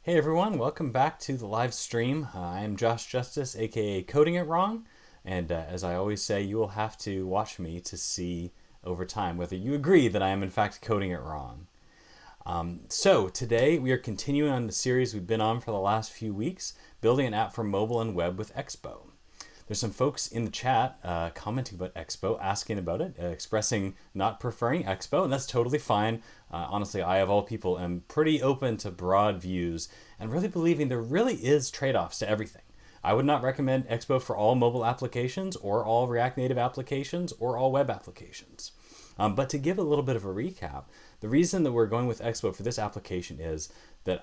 Hey everyone, welcome back to the live stream. I am Josh Justice, aka Coding It Wrong, and as I always say, you will have to watch me to see over time whether you agree that I am in fact coding it wrong. So today we are continuing on the series we've been on for the last few weeks, building an app for mobile and web with Expo. There's some folks in the chat commenting about Expo, asking about it, expressing not preferring Expo, and that's totally fine. Honestly, I, of all people, am pretty open to broad views and really believing there really is trade-offs to everything. I would not recommend Expo for all mobile applications or all React Native applications or all web applications. But to give a little bit of a recap, the reason that we're going with Expo for this application is that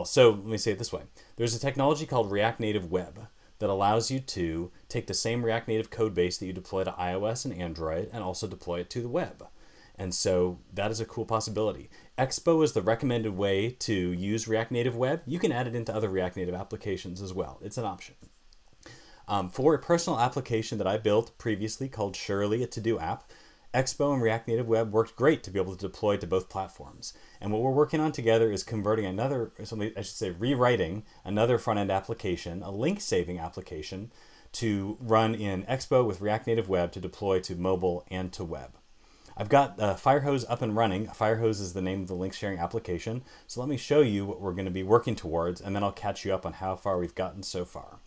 so let me say it this way. There's a technology called React Native Web that allows you to take the same React Native code base that you deploy to iOS and Android and also deploy it to the web. And so that is a cool possibility. Expo is the recommended way to use React Native Web. You can add it into other React Native applications as well. It's an option. For a personal application that I built previously called Surely, a to-do app, Expo and React Native Web worked great to be able to deploy to both platforms. And what we're working on together is rewriting another front-end application, a link-saving application, to run in Expo with React Native Web to deploy to mobile and to web. I've got Firehose up and running. Firehose is the name of the link-sharing application. So let me show you what we're going to be working towards, and then I'll catch you up on how far we've gotten so far.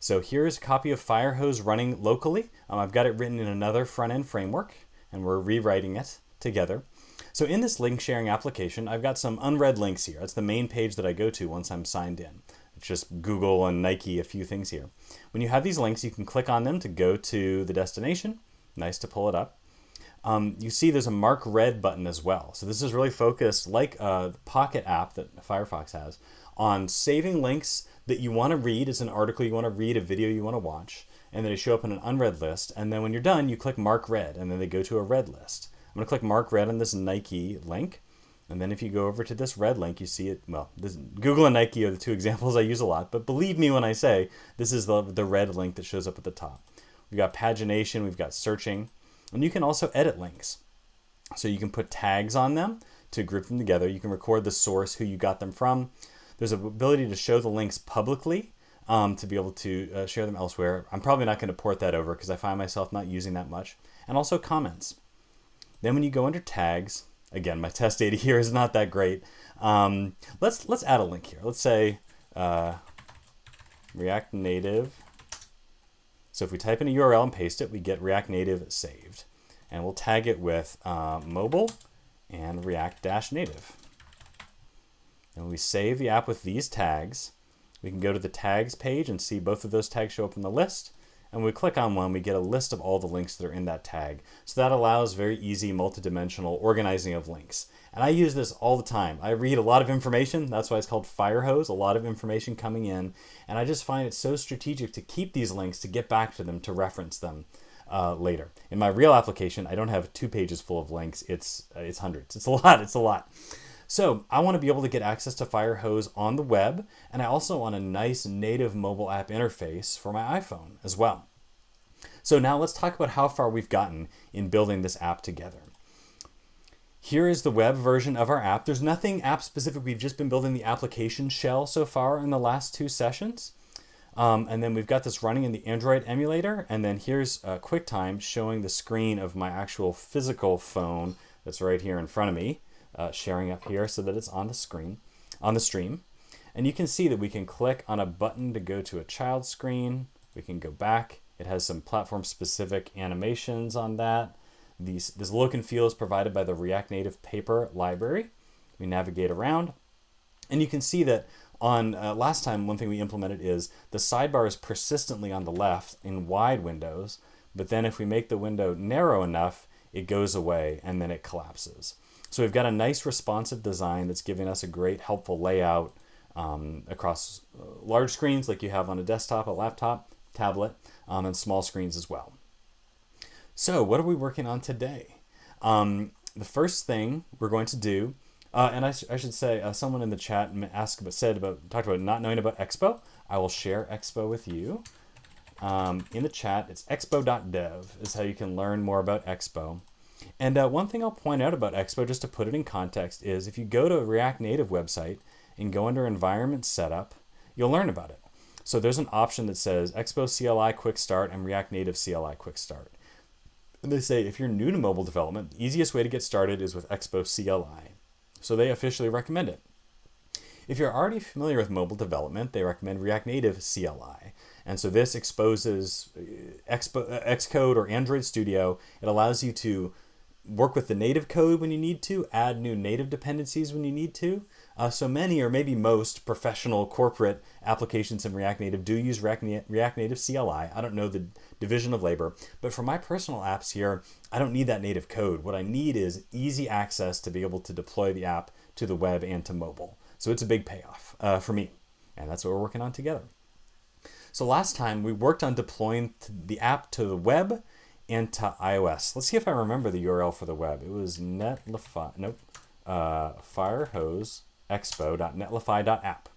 So here's a copy of Firehose running locally. I've got it written in another front-end framework, and we're rewriting it together. So in this link sharing application, I've got some unread links here. That's the main page that I go to once I'm signed in. It's just Google and Nike, a few things here. When you have these links, you can click on them to go to the destination. Nice to pull it up. You see there's a mark read button as well. So this is really focused, like the Pocket app that Firefox has, on saving links that you want to read as an article you want to read, a video you want to watch, and then they show up in an unread list. And then when you're done, you click mark read, and then they go to a read list. I'm going to click mark read on this Nike link. And then if you go over to this red link, you see it. Well, Google and Nike are the two examples I use a lot, but believe me when I say this is the red link that shows up at the top. We've got pagination, we've got searching, and you can also edit links. So you can put tags on them to group them together. You can record the source, who you got them from. There's an ability to show the links publicly to be able to share them elsewhere. I'm probably not going to port that over because I find myself not using that much. And also comments. Then when you go under tags, again, my test data here is not that great. Let's add a link here. Let's say React Native. So if we type in a URL and paste it, we get React Native saved. And we'll tag it with mobile and React-Native. And when we save the app with these tags, we can go to the tags page and see both of those tags show up in the list. And when we click on one, we get a list of all the links that are in that tag. So that allows very easy multidimensional organizing of links. And I use this all the time. I read a lot of information. That's why it's called Firehose, a lot of information coming in. And I just find it so strategic to keep these links, to get back to them, to reference them later. In my real application, I don't have 2 pages full of links. It's hundreds. It's a lot. So I want to be able to get access to Firehose on the web, and I also want a nice native mobile app interface for my iPhone as well. So now let's talk about how far we've gotten in building this app together. Here is the web version of our app. There's nothing app specific. We've just been building the application shell so far in the last 2 sessions. And then we've got this running in the Android emulator. And then here's QuickTime showing the screen of my actual physical phone that's right here in front of me. Sharing up here so that it's on the screen, on the stream. And you can see that we can click on a button to go to a child screen. We can go back. It has some platform-specific animations on that. This look and feel is provided by the React Native paper library. We navigate around. And you can see that on last time, one thing we implemented is the sidebar is persistently on the left in wide windows. But then if we make the window narrow enough, it goes away and then it collapses. So we've got a nice responsive design that's giving us a great helpful layout across large screens like you have on a desktop, a laptop, tablet, and small screens as well. So what are we working on today? The first thing we're going to do, and I should say, someone in the chat talked about not knowing about Expo. I will share Expo with you. In the chat, it's expo.dev is how you can learn more about Expo. And one thing I'll point out about Expo, just to put it in context, is if you go to a React Native website and go under Environment Setup, you'll learn about it. So there's an option that says Expo CLI Quick Start and React Native CLI Quick Start. And they say if you're new to mobile development, the easiest way to get started is with Expo CLI. So they officially recommend it. If you're already familiar with mobile development, they recommend React Native CLI. And so this exposes Xcode or Android Studio. It allows you to work with the native code when you need to, add new native dependencies when you need to. So many, or maybe most, professional corporate applications in React Native do use React Native CLI. I don't know the division of labor, but for my personal apps here, I don't need that native code. What I need is easy access to be able to deploy the app to the web and to mobile. So it's a big payoff for me, and that's what we're working on together. So last time we worked on deploying the app to the web and to iOS. Let's see if I remember the URL for the web. It was firehose.expo.netlify.app.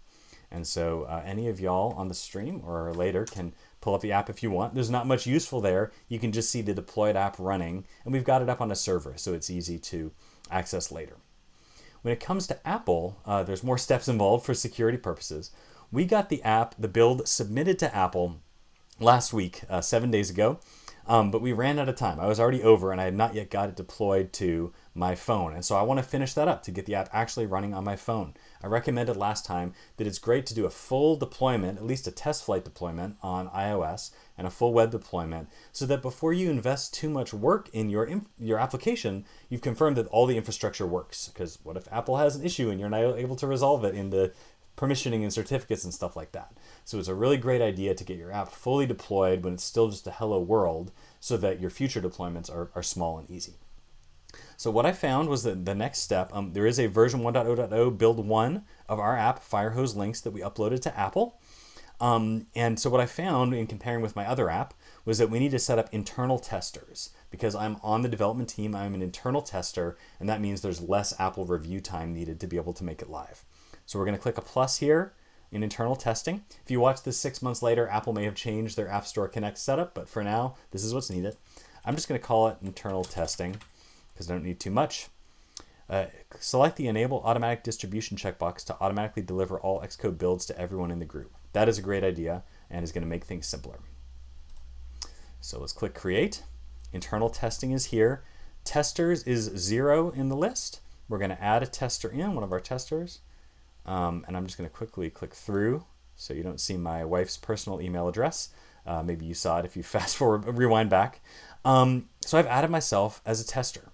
And so any of y'all on the stream or later can pull up the app if you want. There's not much useful there. You can just see the deployed app running, and we've got it up on a server, so it's easy to access later. When it comes to Apple, there's more steps involved for security purposes. We got the build submitted to Apple last week, 7 days ago, but we ran out of time. I was already over and I had not yet got it deployed to my phone. And so I want to finish that up to get the app actually running on my phone. I recommended last time that it's great to do a full deployment, at least a TestFlight deployment on iOS and a full web deployment, so that before you invest too much work in your application, you've confirmed that all the infrastructure works. Because what if Apple has an issue and you're not able to resolve it in the permissioning and certificates and stuff like that? So it's a really great idea to get your app fully deployed when it's still just a hello world, so that your future deployments are small and easy. So what I found was that the next step, there is a version 1.0.0 build 1 of our app, Firehose Links, that we uploaded to Apple. And so what I found in comparing with my other app was that we need to set up internal testers. Because I'm on the development team, I'm an internal tester, and that means there's less Apple review time needed to be able to make it live. So we're going to click a plus here in internal testing. If you watch this 6 months later, Apple may have changed their App Store Connect setup, but for now, this is what's needed. I'm just going to call it internal testing because I don't need too much. Select the Enable Automatic Distribution checkbox to automatically deliver all Xcode builds to everyone in the group. That is a great idea and is going to make things simpler. So let's click Create. Internal testing is here. Testers is 0 in the list. We're going to add a tester in, one of our testers. And I'm just going to quickly click through so you don't see my wife's personal email address. Maybe you saw it if you fast forward, rewind back. So I've added myself as a tester.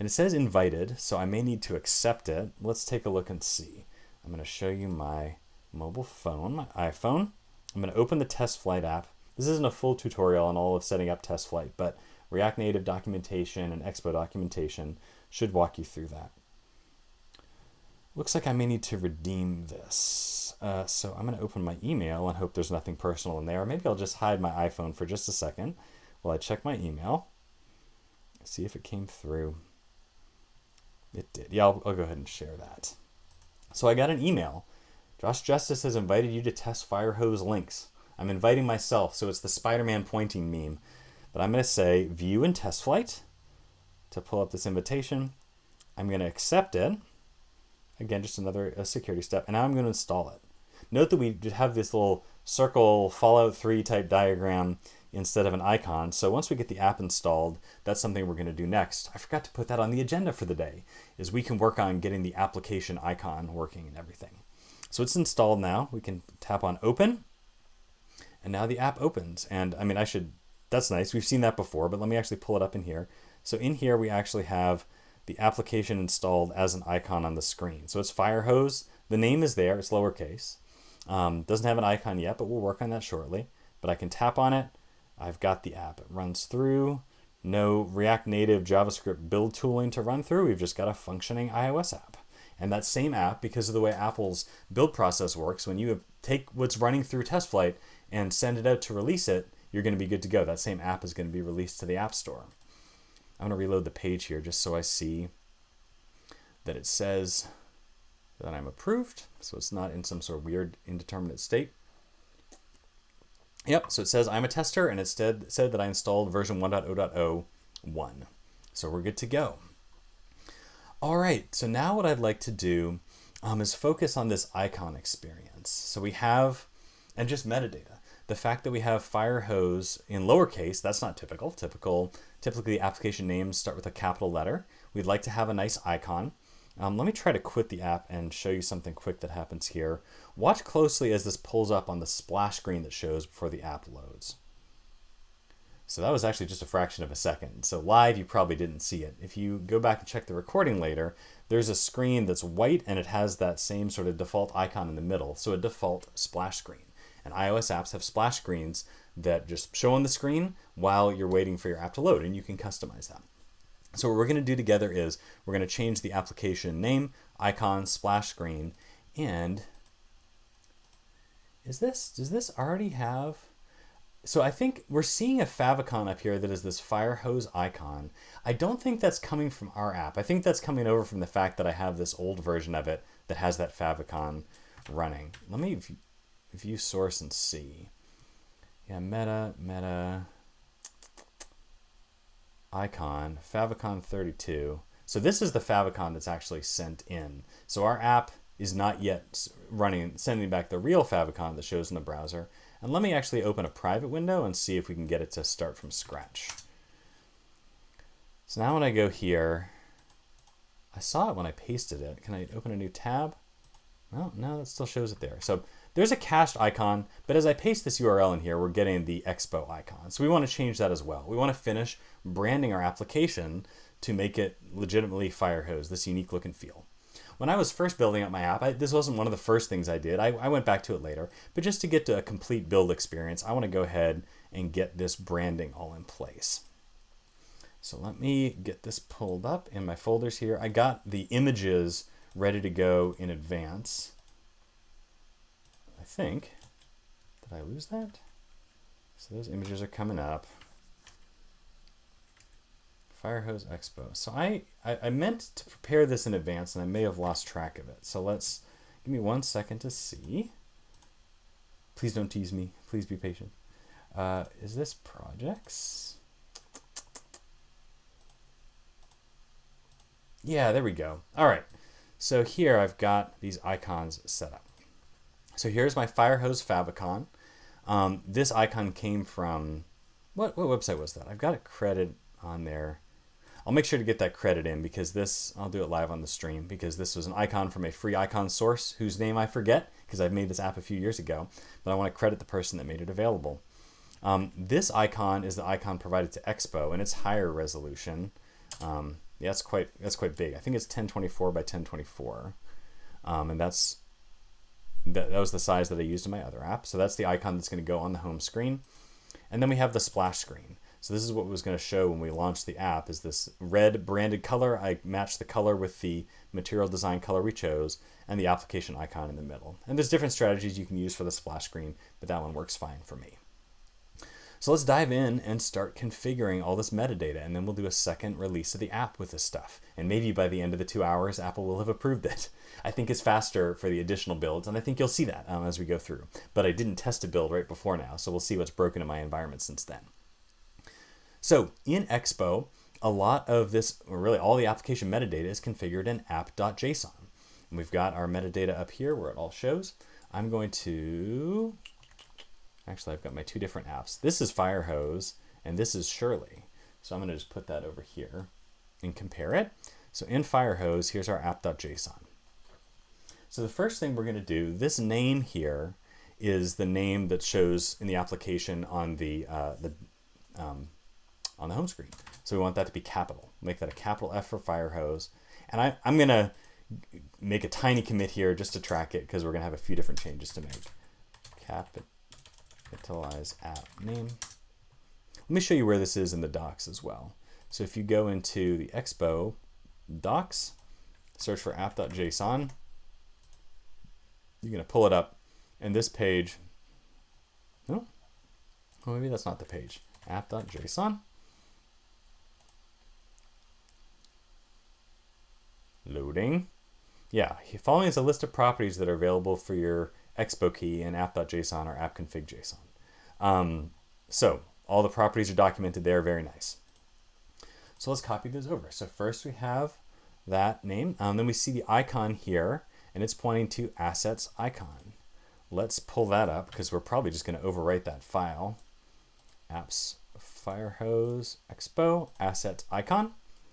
And it says invited, so I may need to accept it. Let's take a look and see. I'm going to show you my mobile phone, my iPhone. I'm going to open the TestFlight app. This isn't a full tutorial on all of setting up TestFlight, but React Native documentation and Expo documentation should walk you through that. Looks like I may need to redeem this. So I'm going to open my email and hope there's nothing personal in there. Or maybe I'll just hide my iPhone for just a second while I check my email. See if it came through. It did. Yeah, I'll go ahead and share that. So I got an email. Josh Justice has invited you to test Firehose Links. I'm inviting myself, so it's the Spider-Man pointing meme. But I'm going to say View in TestFlight to pull up this invitation. I'm going to accept it. Again, just another security step. And now I'm going to install it. Note that we have this little circle Fallout 3 type diagram instead of an icon. So once we get the app installed, that's something we're going to do next. I forgot to put that on the agenda for the day, is we can work on getting the application icon working and everything. So it's installed now. We can tap on open, and now the app opens. And I mean, that's nice. We've seen that before, but let me actually pull it up in here. So in here, we actually have the application installed as an icon on the screen. So it's Firehose. The name is there. It's lowercase. Doesn't have an icon yet, but we'll work on that shortly. But I can tap on it. I've got the app. It runs through. No React Native JavaScript build tooling to run through. We've just got a functioning iOS app. And that same app, because of the way Apple's build process works, when you take what's running through TestFlight and send it out to release it, you're going to be good to go. That same app is going to be released to the App Store. I'm going to reload the page here just so I see that it says that I'm approved. So it's not in some sort of weird indeterminate state. Yep, so it says I'm a tester, and it said that I installed version 1.0.01. So we're good to go. All right, so now what I'd like to do is focus on this icon experience. So we have, and just metadata. The fact that we have fire hose in lowercase, that's not typical. Typically application names start with a capital letter. We'd like to have a nice icon. Let me try to quit the app and show you something quick that happens here. Watch closely as this pulls up on the splash screen that shows before the app loads. So that was actually just a fraction of a second. So live, you probably didn't see it. If you go back and check the recording later, there's a screen that's white and it has that same sort of default icon in the middle. So a default splash screen. And iOS apps have splash screens that just show on the screen while you're waiting for your app to load, and you can customize that. So what we're going to do together is we're going to change the application name, icon, splash screen, and does this already have... So I think we're seeing a favicon up here that is this fire hose icon. I don't think that's coming from our app. I think that's coming over from the fact that I have this old version of it that has that favicon running. Let me view source and see. Yeah, meta icon, favicon 32. So this is the favicon that's actually sent in. So our app is not yet sending back the real favicon that shows in the browser. And let me actually open a private window and see if we can get it to start from scratch. So now when I go here, I saw it when I pasted it. Can I open a new tab? Well, no, that still shows it there. So there's a cached icon, but as I paste this URL in here, we're getting the Expo icon. So we want to change that as well. We want to finish branding our application to make it legitimately fire hose, this unique look and feel. When I was first building up my app, this wasn't one of the first things I did. I went back to it later, but just to get to a complete build experience, I want to go ahead and get this branding all in place. So let me get this pulled up in my folders here. I got the images ready to go in advance. I think, did I lose that? So those images are coming up. Firehose Expo. So I meant to prepare this in advance and I may have lost track of it. So give me 1 second to see. Please don't tease me. Please be patient. Is this projects? Yeah, there we go. All right. So here I've got these icons set up. So here's my Firehose favicon. This icon came from, what website was that? I've got a credit on there. I'll make sure to get that credit in because I'll do it live on the stream because this was an icon from a free icon source whose name I forget because I've made this app a few years ago, but I want to credit the person that made it available. This icon is the icon provided to Expo and it's higher resolution. Yeah, that's quite big. I think it's 1024 by 1024. And that was the size that I used in my other app. So that's the icon that's going to go on the home screen. And then we have the splash screen. So this is what was going to show when we launched the app is this red branded color. I matched the color with the material design color we chose and the application icon in the middle. And there's different strategies you can use for the splash screen, but that one works fine for me. So let's dive in and start configuring all this metadata, and then we'll do a second release of the app with this stuff. And maybe by the end of the 2 hours, Apple will have approved it. I think it's faster for the additional builds, and I think you'll see that as we go through. But I didn't test a build right before now, so we'll see what's broken in my environment since then. So in Expo, a lot of this, or really all the application metadata is configured in app.json. And we've got our metadata up here where it all shows. I'm going to... Actually, I've got my two different apps. This is Firehose, and this is Shirley. So I'm going to just put that over here and compare it. So in Firehose, here's our app.json. So the first thing we're going to do, this name here is the name that shows in the application on the home screen. So we want that to be capital. Make that a capital F for Firehose. And I'm going to make a tiny commit here just to track it because we're going to have a few different changes to make. Capitalize app name. Let me show you where this is in the docs as well. So if you go into the Expo docs, search for app.json, you're going to pull it up, and this page, no, well, maybe that's not the page, app.json. Loading. Yeah, following is a list of properties that are available for your Expo key in app.json or app.config.json. So all the properties are documented there, very nice. So let's copy those over. So first we have that name, then we see the icon here, and it's pointing to assets icon. Let's pull that up because we're probably just going to overwrite that file. Apps Firehose Expo assets icon.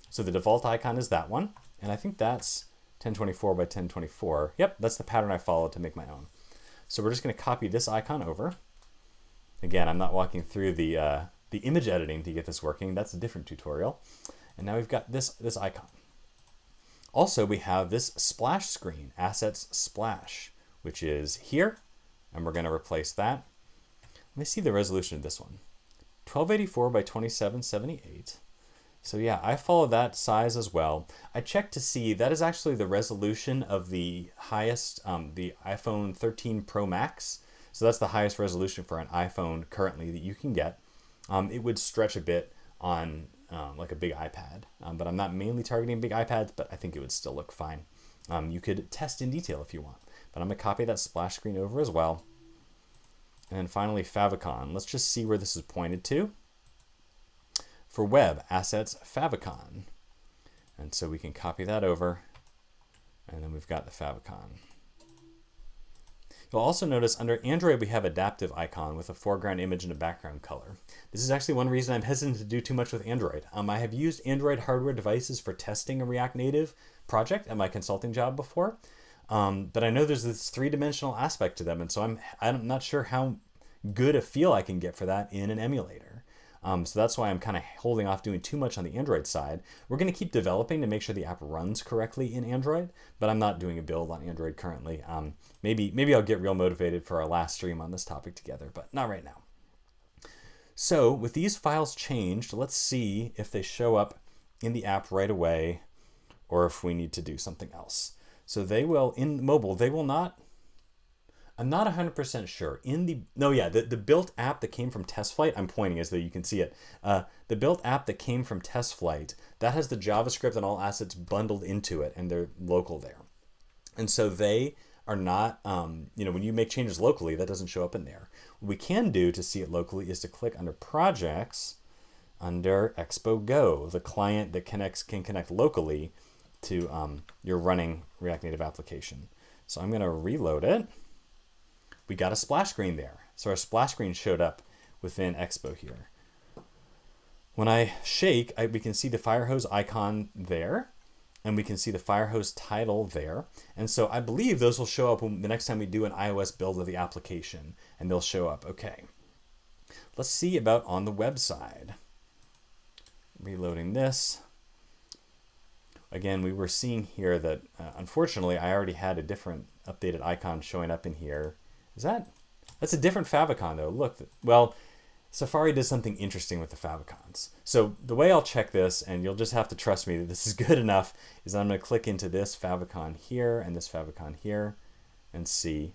So the default icon is that one, and I think that's 1024 by 1024. Yep, that's the pattern I followed to make my own. So we're just going to copy this icon over. Again, I'm not walking through the image editing to get this working. That's a different tutorial. And now we've got this icon. Also, we have this splash screen, assets splash, which is here, and we're going to replace that. Let me see the resolution of this one. 1284 by 2778. So yeah, I follow that size as well. I checked to see that is actually the resolution of the highest, the iPhone 13 Pro Max. So that's the highest resolution for an iPhone currently that you can get. It would stretch a bit on like a big iPad, but I'm not mainly targeting big iPads, but I think it would still look fine. You could test in detail if you want, but I'm gonna copy that splash screen over as well. And then finally, favicon. Let's just see where this is pointed to. For web, assets favicon. And so we can copy that over, and then we've got the favicon. You'll also notice under Android we have adaptive icon with a foreground image and a background color. This is actually one reason I'm hesitant to do too much with Android. I have used Android hardware devices for testing a React Native project at my consulting job before, but I know there's this three-dimensional aspect to them, and so I'm not sure how good a feel I can get for that in an emulator. So that's why I'm kind of holding off doing too much on the Android side. We're going to keep developing to make sure the app runs correctly in Android, but I'm not doing a build on Android currently. Maybe I'll get real motivated for our last stream on this topic together, but not right now. So with these files changed, let's see if they show up in the app right away or if we need to do something else. So they will, in mobile, they will not. I'm not 100% sure. The built app that came from TestFlight, I'm pointing as though you can see it. The built app that came from TestFlight, that has the JavaScript and all assets bundled into it, and they're local there. And so they are not, when you make changes locally, that doesn't show up in there. What we can do to see it locally is to click under Projects, under Expo Go, the client that can connect locally to your running React Native application. So I'm going to reload it. We got a splash screen there. So our splash screen showed up within Expo here. When I shake, we can see the Firehose icon there, and we can see the Firehose title there. And so I believe those will show up the next time we do an iOS build of the application, and they'll show up. Okay. Let's see about on the web side. Reloading this. Again, we were seeing here that, unfortunately, I already had a different updated icon showing up in here. That's a different favicon though. Look, well, Safari does something interesting with the favicons. So the way I'll check this, and you'll just have to trust me that this is good enough, is I'm going to click into this favicon here and this favicon here and see.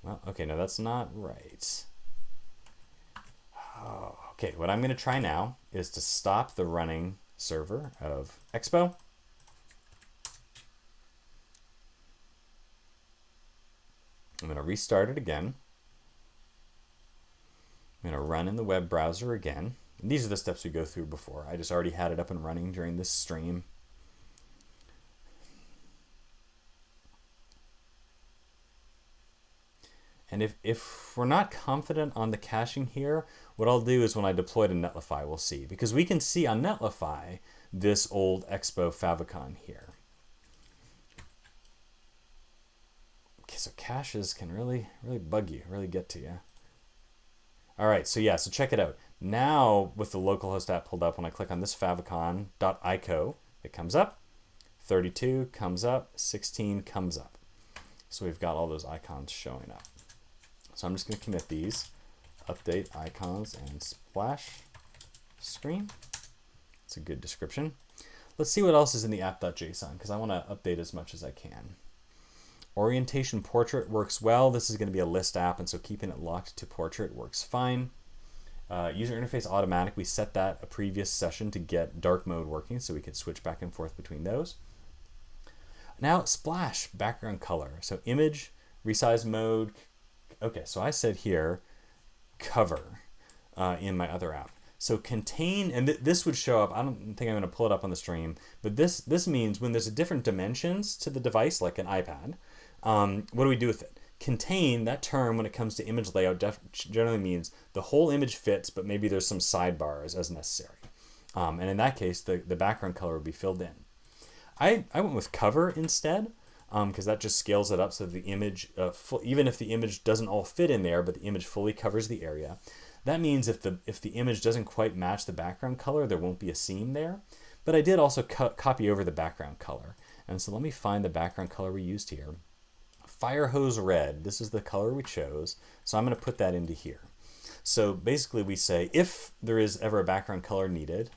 Well, okay, no, that's not right. Oh, okay, what I'm going to try now is to stop the running server of Expo. I'm going to restart it again. I'm going to run in the web browser again. And these are the steps we go through before. I just already had it up and running during this stream. And if we're not confident on the caching here, what I'll do is when I deploy to Netlify, we'll see. Because we can see on Netlify this old Expo favicon here. Okay, so caches can really bug you, really get to you. All right, so yeah, so check it out. Now with the localhost app pulled up, when I click on this favicon.ico, it comes up. 32 comes up, 16 comes up. So we've got all those icons showing up. So I'm just going to commit these, update icons and splash screen. It's a good description. Let's see what else is in the app.json because I want to update as much as I can. Orientation portrait works well. This is going to be a list app, and so keeping it locked to portrait works fine. User interface automatic, we set that a previous session to get dark mode working so we could switch back and forth between those. Now splash, background color. So image, resize mode. Okay, so I said here cover in my other app. So contain, and this would show up, I don't think I'm going to pull it up on the stream, but this means when there's a different dimensions to the device, like an iPad, what do we do with it? Contain, that term when it comes to image layout generally means the whole image fits, but maybe there's some sidebars as necessary. And in that case, the background color would be filled in. I went with cover instead, because that just scales it up so the image, even if the image doesn't all fit in there, but the image fully covers the area. That means if the image doesn't quite match the background color, there won't be a seam there. But I did also copy over the background color. And so let me find the background color we used here. Firehose red, this is the color we chose. So I'm going to put that into here. So basically we say if there is ever a background color needed,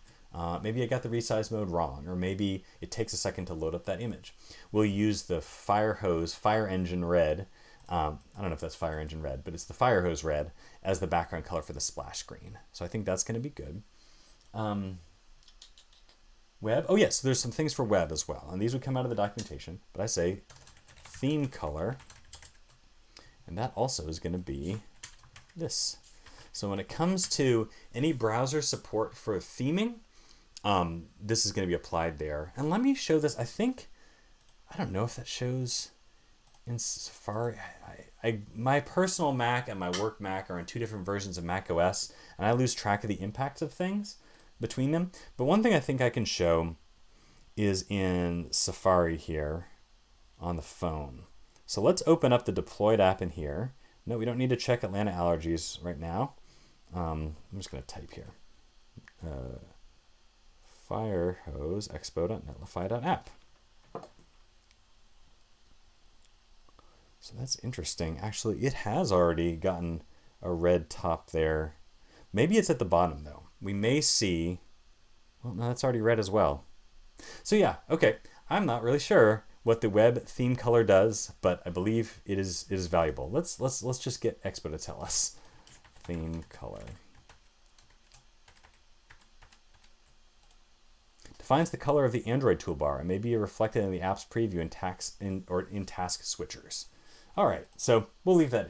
maybe I got the resize mode wrong, or maybe it takes a second to load up that image. We'll use the fire engine red. I don't know if that's fire engine red, but it's the fire hose red as the background color for the splash screen. So I think that's going to be good. Web. Oh yes, there's some things for web as well, and these would come out of the documentation. But I say theme color, and that also is going to be this. So when it comes to any browser support for theming, this is going to be applied there. And let me show this. I don't know if that shows in Safari. My personal Mac and my work Mac are on two different versions of Mac OS, and I lose track of the impact of things between them. But one thing I think I can show is in Safari here on the phone. So let's open up the deployed app in here. No, we don't need to check Atlanta allergies right now. I'm just going to type here. Firehose expo.netlify.app. So that's interesting. Actually, it has already gotten a red top there. Maybe it's at the bottom though. We may see, well, no, that's already red as well. So yeah, okay. I'm not really sure what the web theme color does, but I believe it is valuable. Let's just get Expo to tell us. Theme color. Defines the color of the Android toolbar and may be reflected in the app's preview in task switchers. All right, so we'll leave that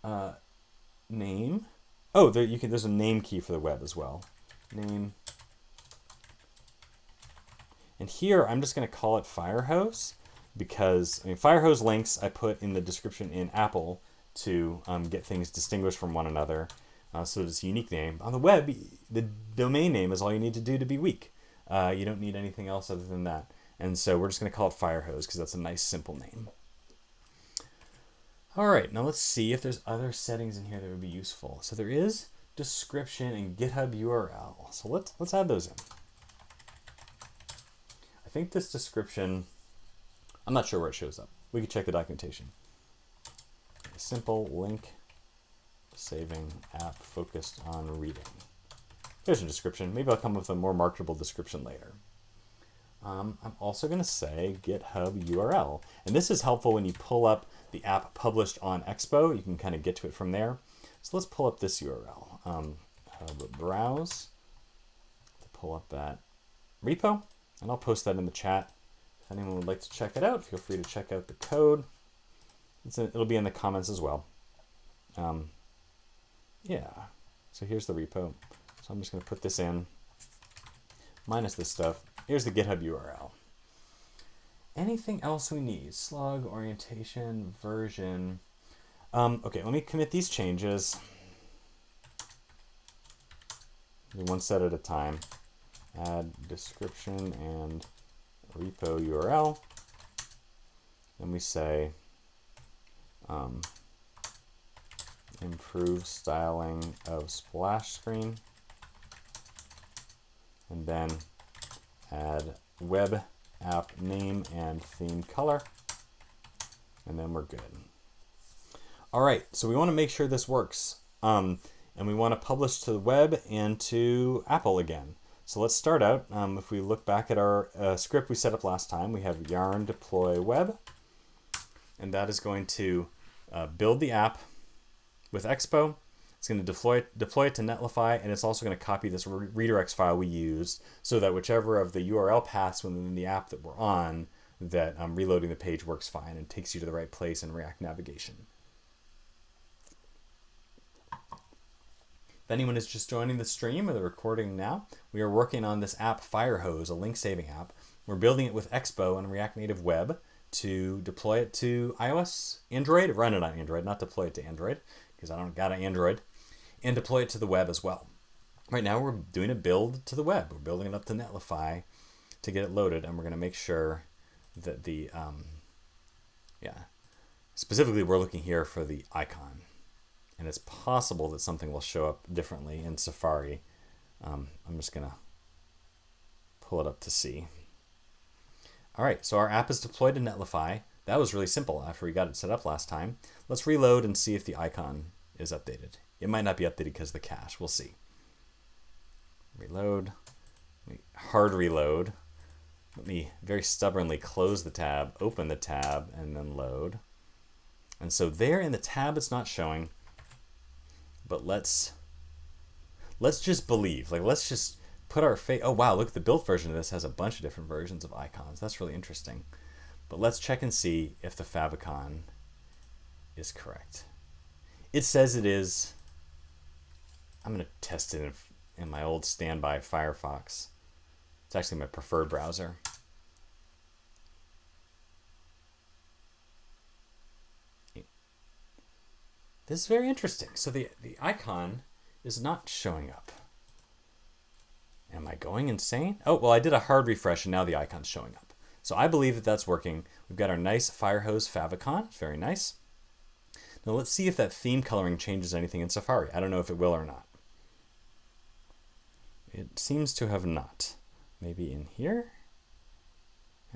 in. Name. Oh, there's a name key for the web as well. Name. And here I'm just going to call it Firehose because Firehose links I put in the description in Apple to get things distinguished from one another. So it's a unique name. On the web, the domain name is all you need to do to be weak. You don't need anything else other than that. And so we're just going to call it Firehose because that's a nice, simple name. All right, now let's see if there's other settings in here that would be useful. So there is description and GitHub URL. So let's add those in. I think this description, I'm not sure where it shows up. We can check the documentation. A simple link saving app focused on reading. There's a description. Maybe I'll come up with a more marketable description later. I'm also going to say GitHub URL. And this is helpful when you pull up the app published on Expo. You can kind of get to it from there. So let's pull up this URL. Browse to pull up that repo. And I'll post that in the chat. If anyone would like to check it out, feel free to check out the code. It'll be in the comments as well. Yeah, so here's the repo. So I'm just going to put this in, minus this stuff. Here's the GitHub URL. Anything else we need? Slug, orientation, version. Okay, let me commit these changes. Do one set at a time. Add description and repo URL. Then we say improve styling of splash screen. And then add web app name and theme color. And then we're good. All right, so we want to make sure this works. And we want to publish to the web and to Apple again. So let's start out. If we look back at our script we set up last time, we have yarn deploy web. And that is going to build the app with Expo. It's going to deploy it to Netlify, and it's also going to copy this redirects file we used so that whichever of the URL paths within the app that we're on, that reloading the page works fine and takes you to the right place in React navigation. If anyone is just joining the stream or the recording now, we are working on this app Firehose, a link saving app. We're building it with Expo and React Native Web to deploy it to iOS, Android, run it on Android, not deploy it to Android because I don't got an Android, and deploy it to the web as well. Right now we're doing a build to the web. We're building it up to Netlify to get it loaded, and we're going to make sure that the, specifically we're looking here for the icon. And it's possible that something will show up differently in Safari. I'm just going to pull it up to see. All right, so our app is deployed to Netlify. That was really simple after we got it set up last time. Let's reload and see if the icon is updated. It might not be updated because of the cache. We'll see. Reload. Hard reload. Let me very stubbornly close the tab, open the tab, and then load. And so there in the tab it's not showing, but let's just believe. Like, let's just put our faith. Oh wow, look, the built version of this has a bunch of different versions of icons. That's really interesting. But let's check and see if the favicon is correct. It says it is. I'm going to test it in my old standby Firefox. It's actually my preferred browser. This is very interesting. So the icon is not showing up. Am I going insane? Oh, well, I did a hard refresh and now the icon's showing up. So I believe that that's working. We've got our nice Firehose favicon. It's very nice. Now let's see if that theme coloring changes anything in Safari. I don't know if it will or not. It seems to have not. Maybe in here?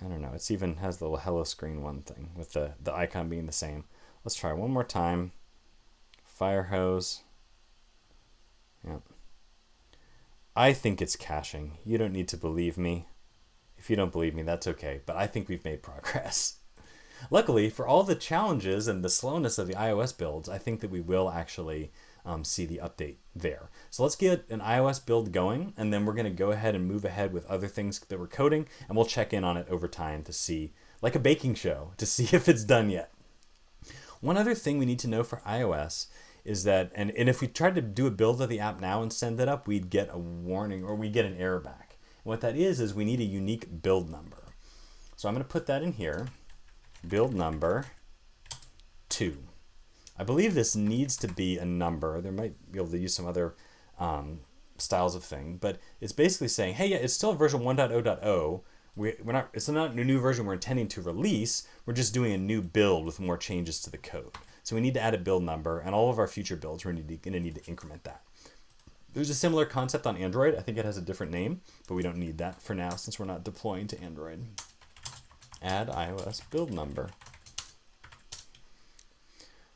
I don't know. It's even has the little hello screen one thing with the icon being the same. Let's try one more time. Firehose. Yep. I think it's caching. You don't need to believe me. If you don't believe me, that's okay. But I think we've made progress. Luckily, for all the challenges and the slowness of the iOS builds, I think that we will actually see the update there. So let's get an iOS build going, and then we're going to go ahead and move ahead with other things that we're coding, and we'll check in on it over time to see, like a baking show, to see if it's done yet. One other thing we need to know for iOS is that, and if we tried to do a build of the app now and send it up, we'd get a warning or we'd get an error back. And what that is we need a unique build number. So I'm going to put that in here, build number 2. I believe this needs to be a number. There might be able to use some other styles of thing, but it's basically saying, hey, yeah, it's still version 1.0.0. We're not. It's not a new version we're intending to release. We're just doing a new build with more changes to the code. So we need to add a build number, and all of our future builds, we're going to need to increment that. There's a similar concept on Android. I think it has a different name, but we don't need that for now since we're not deploying to Android. Add iOS build number.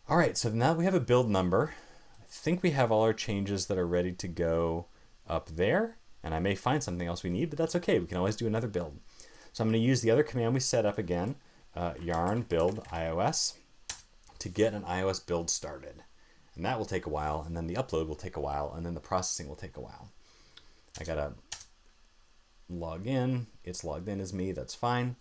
All right, so now we have a build number. I think we have all our changes that are ready to go up there, and I may find something else we need, but that's okay. We can always do another build. So I'm going to use the other command we set up again, yarn build iOS, to get an iOS build started. And that will take a while, and then the upload will take a while, and then the processing will take a while. I got to log in. It's logged in as me. That's fine.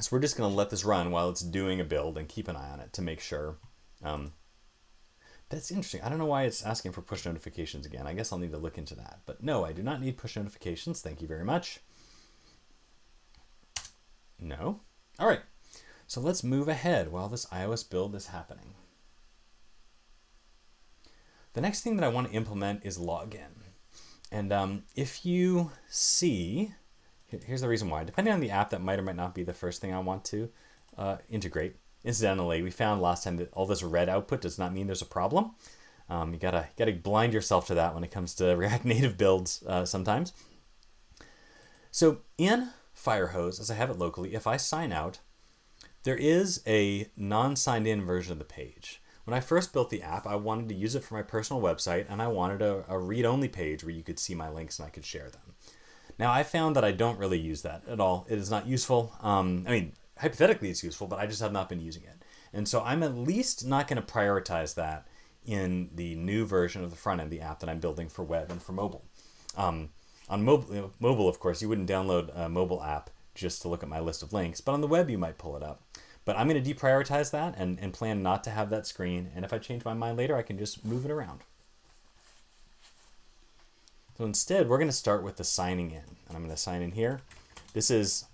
So we're just going to let this run while it's doing a build and keep an eye on it to make sure. That's interesting. I don't know why it's asking for push notifications again. I guess I'll need to look into that. But no, I do not need push notifications. Thank you very much. No. All right. So let's move ahead while this iOS build is happening. The next thing that I want to implement is login. And if you see, here's the reason why. Depending on the app, that might or might not be the first thing I want to integrate. Incidentally, we found last time that all this red output does not mean there's a problem. You gotta blind yourself to that when it comes to React Native builds sometimes. So in Firehose, as I have it locally, if I sign out, there is a non-signed in version of the page. When I first built the app, I wanted to use it for my personal website, and I wanted a read-only page where you could see my links and I could share them. Now, I found that I don't really use that at all. It is not useful. I mean, hypothetically it's useful, but I just have not been using it. And so I'm at least not going to prioritize that in the new version of the front end, the app that I'm building for web and for mobile. On mobile, of course, you wouldn't download a mobile app just to look at my list of links, but on the web you might pull it up. But I'm going to deprioritize that and plan not to have that screen. And if I change my mind later, I can just move it around. So instead, we're going to start with the signing in. And I'm going to sign in here. This is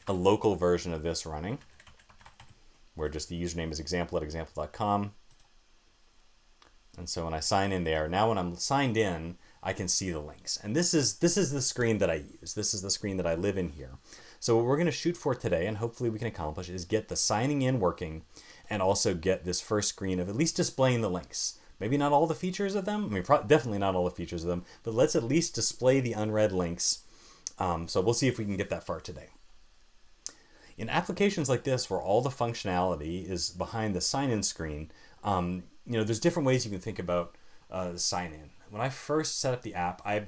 a local version of this running, where just the username is example@example.com. And so when I sign in there, now when I'm signed in, I can see the links. And this is the screen that I use. This is the screen that I live in here. So what we're going to shoot for today, and hopefully we can accomplish, is get the signing in working and also get this first screen of at least displaying the links. Maybe not all the features of them. I mean, definitely not all the features of them, but let's at least display the unread links. So we'll see if we can get that far today. In applications like this, where all the functionality is behind the sign-in screen, there's different ways you can think about sign-in. When I first set up the app, I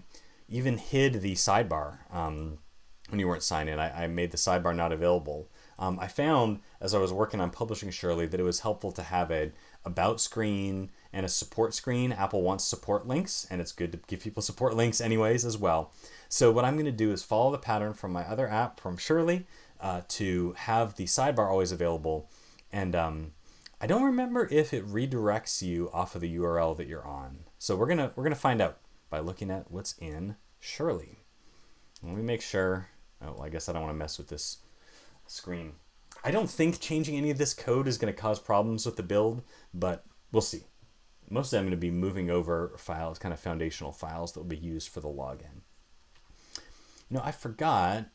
even hid the sidebar when you weren't signed in. I made the sidebar not available. I found, as I was working on publishing Shirley, that it was helpful to have an about screen and a support screen. Apple wants support links, and it's good to give people support links anyways as well. So what I'm going to do is follow the pattern from my other app, from Shirley, to have the sidebar always available. And I don't remember if it redirects you off of the URL that you're on. So we're gonna find out by looking at what's in Shirley. Let me make sure. Oh, well, I guess I don't want to mess with this screen. I don't think changing any of this code is going to cause problems with the build, but we'll see. Mostly I'm going to be moving over files, kind of foundational files that will be used for the login. I forgot.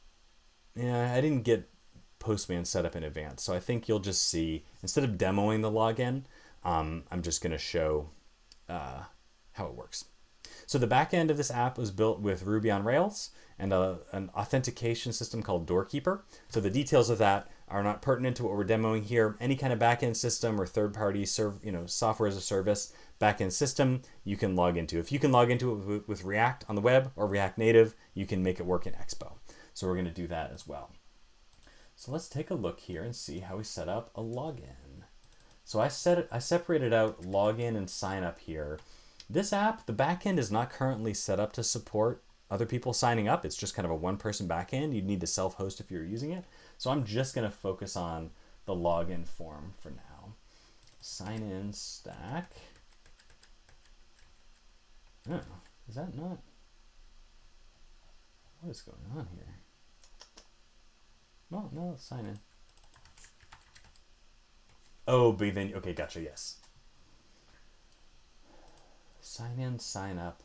Yeah, I didn't get Postman set up in advance, so I think you'll just see, instead of demoing the login, I'm just going to show how it works. So the back end of this app was built with Ruby on Rails and an authentication system called Doorkeeper. So the details of that are not pertinent to what we're demoing here. Any kind of backend system or third-party software as a service backend system you can log into. If you can log into it with React on the web or React Native, you can make it work in Expo. So we're going to do that as well. So let's take a look here and see how we set up a login. So I separated out login and sign up here. This app, the backend is not currently set up to support other people signing up. It's just kind of a one-person backend. You'd need to self-host if you're using it. So I'm just going to focus on the login form for now. Sign in stack. Oh, is that not? What is going on here? No, sign in. Oh, but then, okay, gotcha, yes. Sign in, sign up.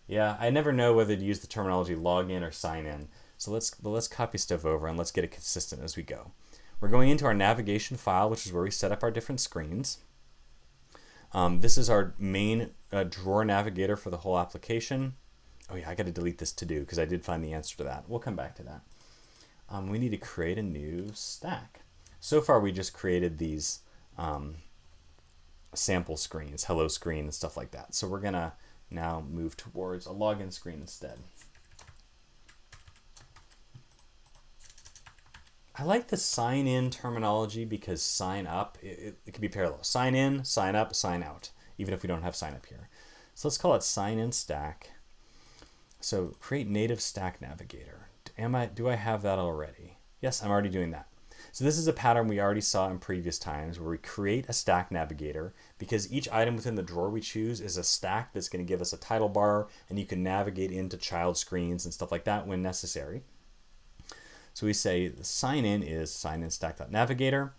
Yeah, I never know whether to use the terminology login or sign in. So let's copy stuff over and let's get it consistent as we go. We're going into our navigation file, which is where we set up our different screens. This is our main drawer navigator for the whole application. Oh yeah, I got to delete this to do because I did find the answer to that. We'll come back to that. We need to create a new stack. So far, we just created these sample screens, hello screen and stuff like that. So we're going to now move towards a login screen instead. I like the sign in terminology because sign up, it can be parallel. Sign in, sign up, sign out, even if we don't have sign up here. So let's call it sign in stack. So create native stack navigator. Do I have that already? Yes, I'm already doing that. So this is a pattern we already saw in previous times where we create a stack navigator because each item within the drawer we choose is a stack that's going to give us a title bar, and you can navigate into child screens and stuff like that when necessary. So we say the sign in is sign in stack.navigator.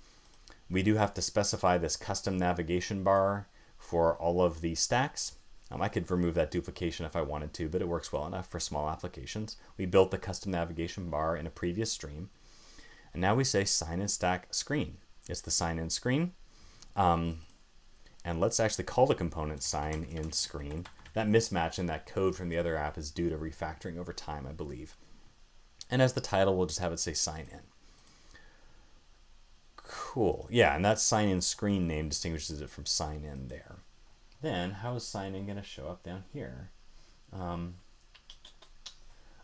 We do have to specify this custom navigation bar for all of the stacks. I could remove that duplication if I wanted to, but it works well enough for small applications. We built the custom navigation bar in a previous stream. And now we say sign in stack screen. It's the sign in screen. And let's actually call the component sign in screen. That mismatch in that code from the other app is due to refactoring over time, I believe. And as the title, we'll just have it say sign in. Cool. Yeah, and that sign in screen name distinguishes it from sign in there. Then how is sign in going to show up down here?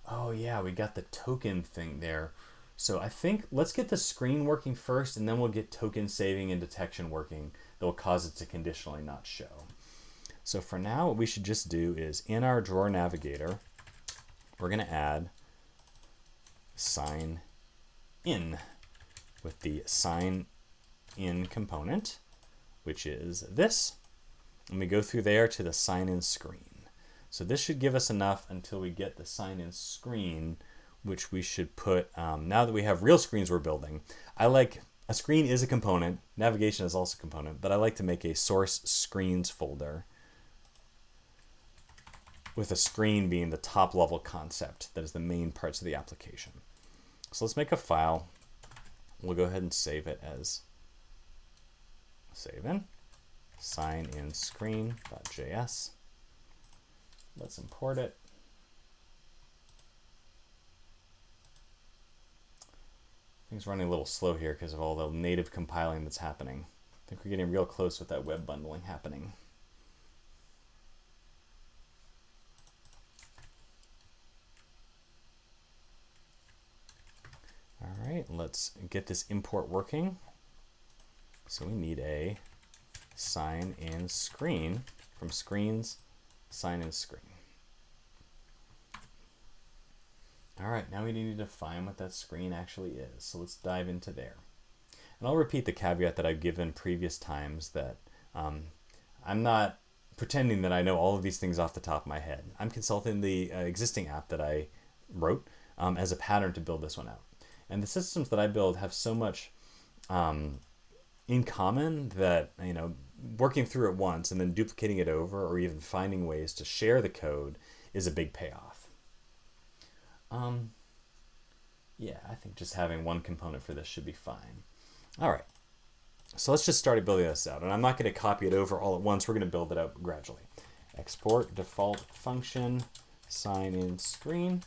Oh yeah, we got the token thing there. So I think let's get the screen working first, and then we'll get token saving and detection working that will cause it to conditionally not show. So for now, what we should just do is in our drawer navigator, we're going to add sign in with the sign in component, which is this. And we go through there to the sign in screen. So this should give us enough until we get the sign-in screen, which we should put, now that we have real screens we're building. I like, a screen is a component, navigation is also a component, but I like to make a source screens folder with a screen being the top level concept that is the main parts of the application. So let's make a file. We'll go ahead and save it as save in sign in screen.js. Let's import it. Things running a little slow here because of all the native compiling that's happening. I think we're getting real close with that web bundling happening. All right, let's get this import working. So we need a sign in screen from screens, sign in screen. All right, now we need to define what that screen actually is. So let's dive into there. And I'll repeat the caveat that I've given previous times that I'm not pretending that I know all of these things off the top of my head. I'm consulting the existing app that I wrote as a pattern to build this one out. And the systems that I build have so much in common that, you know, working through it once and then duplicating it over or even finding ways to share the code is a big payoff. Yeah, I think just having one component for this should be fine. All right, so let's just start building this out. And I'm not going to copy it over all at once. We're going to build it out gradually. Export default function sign in screen.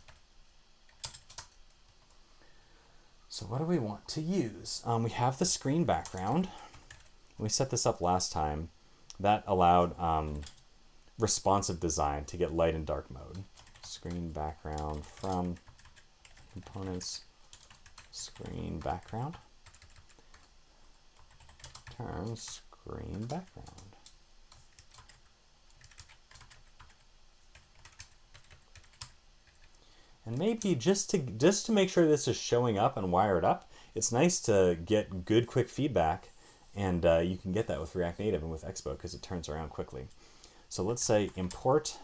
So what do we want to use? We have the screen background. We set this up last time. That allowed responsive design to get light and dark mode. Screen background from components, screen background, term screen background. And maybe just to make sure this is showing up and wired up, it's nice to get good quick feedback, and you can get that with React Native and with Expo because it turns around quickly. So let's say import.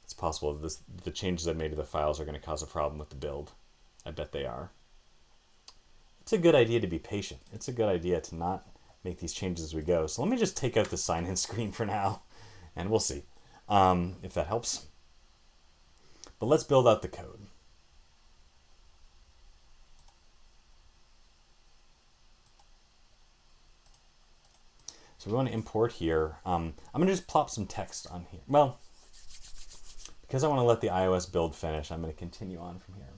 It's possible the changes I made to the files are going to cause a problem with the build. I bet they are. It's a good idea to be patient. It's a good idea to not make these changes as we go. So let me just take out the sign-in screen for now, and we'll see if that helps. But let's build out the code. So we want to import here. I'm going to just plop some text on here. Well, because I want to let the iOS build finish, I'm going to continue on from here.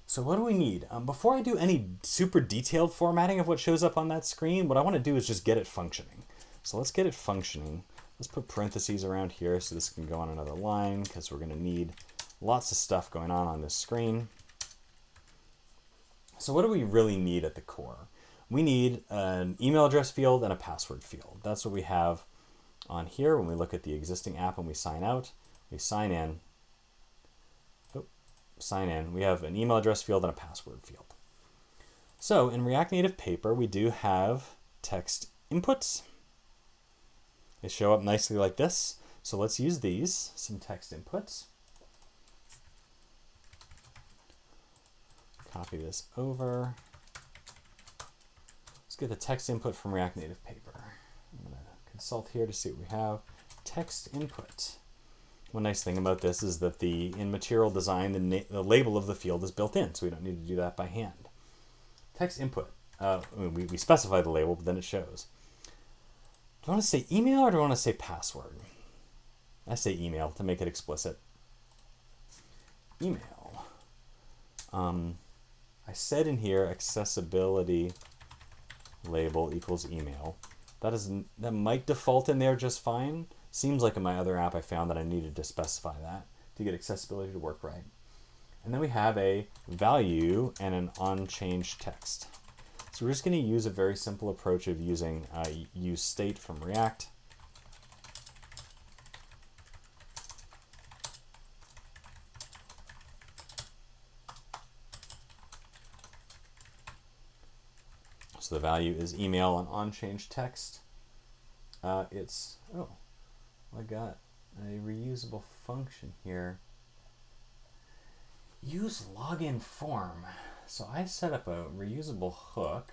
So what do we need? Before I do any super detailed formatting of what shows up on that screen, what I want to do is just get it functioning. So let's get it functioning. Let's put parentheses around here so this can go on another line because we're going to need lots of stuff going on this screen. So what do we really need at the core? We need an email address field and a password field. That's what we have on here when we look at the existing app and we sign out. We sign in. We have an email address field and a password field. So in React Native Paper, we do have text inputs. They show up nicely like this. So let's use these, some text inputs. Copy this over. Let's get the text input from React Native Paper. I'm going to consult here to see what we have. Text input. One nice thing about this is that in material design, the label of the field is built in, so we don't need to do that by hand. Text input. We specify the label, but then it shows. Do I want to say email or do I want to say password? I say email to make it explicit. Email. I said in here accessibility label equals email. That might default in there just fine. Seems like in my other app I found that I needed to specify that to get accessibility to work right. And then we have a value and an onChange text. So we're just going to use a very simple approach of using use state from React. So the value is email and onChange text. I got a reusable function here. Use login form. So I set up a reusable hook.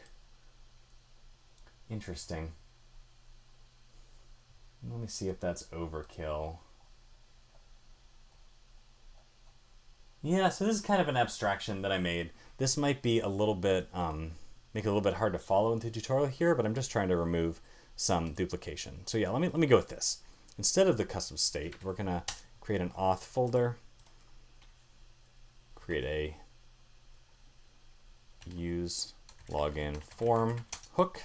Interesting. Let me see if that's overkill. Yeah, so this is kind of an abstraction that I made. This might be a little bit, make it a little bit hard to follow in the tutorial here, but I'm just trying to remove some duplication. So yeah, let me go with this. Instead of the custom state, we're gonna create an auth folder, create a use login form hook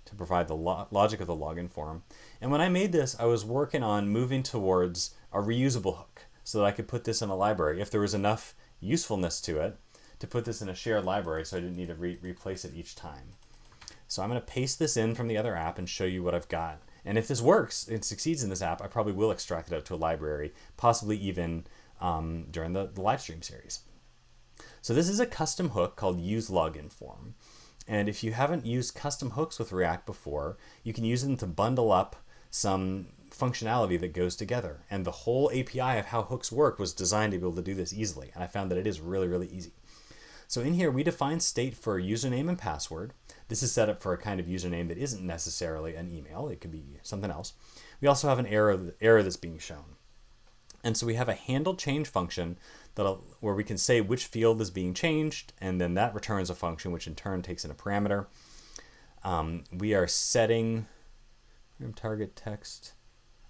to provide the logic of the login form. And when I made this, I was working on moving towards a reusable hook so that I could put this in a library if there was enough usefulness to it to put this in a shared library so I didn't need to replace it each time. So I'm going to paste this in from the other app and show you what I've got. And if this works, it succeeds in this app, I probably will extract it out to a library, possibly even during the live stream series. So this is a custom hook called use login form. And if you haven't used custom hooks with React before, you can use them to bundle up some functionality that goes together. And the whole API of how hooks work was designed to be able to do this easily. And I found that it is really, really easy. So in here, we define state for username and password. This is set up for a kind of username that isn't necessarily an email. It could be something else. We also have an error that's being shown. And so we have a handle change function where we can say which field is being changed, and then that returns a function which in turn takes in a parameter. We are setting target text.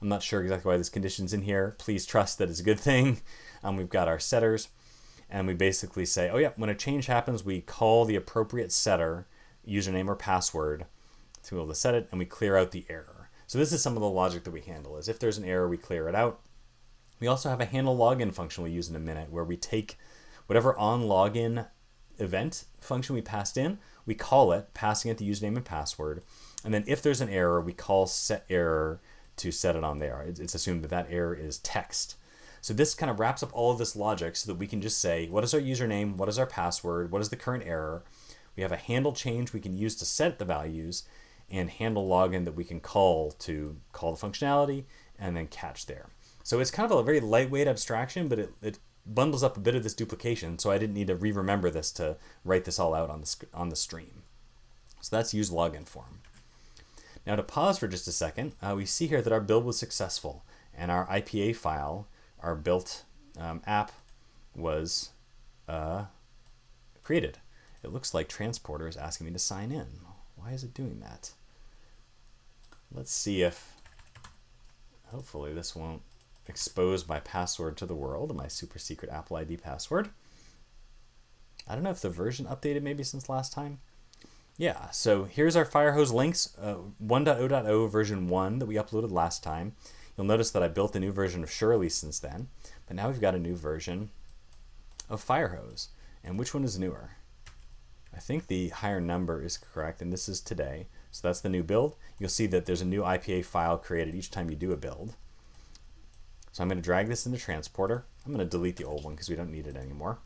I'm not sure exactly why this condition's in here. Please trust that it's a good thing. We've got our setters, and we basically say, oh yeah, when a change happens, we call the appropriate setter, username or password, to be able to set it, and we clear out the error. So this is some of the logic that we handle, is if there's an error, we clear it out. We also have a handle login function we'll use in a minute, where we take whatever on login event function we passed in, we call it, passing it the username and password. And then if there's an error, we call set error to set it on there. It's assumed that that error is text. So this kind of wraps up all of this logic so that we can just say, what is our username? What is our password? What is the current error? We have a handle change we can use to set the values, and handle login that we can call to call the functionality and then catch there. So it's kind of a very lightweight abstraction, but it bundles up a bit of this duplication, so I didn't need to re-remember this to write this all out on the stream. So that's use login form. Now to pause for just a second, we see here that our build was successful, and our IPA file, our built app, was created. It looks like Transporter is asking me to sign in. Why is it doing that? Let's see if, hopefully this won't expose my password to the world, my super secret Apple ID password. I don't know if the version updated maybe since last time. Yeah, so here's our Firehose links, 1.0.0 version 1 that we uploaded last time. You'll notice that I built a new version of Shirley since then, but now we've got a new version of Firehose. And which one is newer? I think the higher number is correct, and this is today. So that's the new build. You'll see that there's a new IPA file created each time you do a build. So I'm going to drag this into Transporter. I'm going to delete the old one because we don't need it anymore.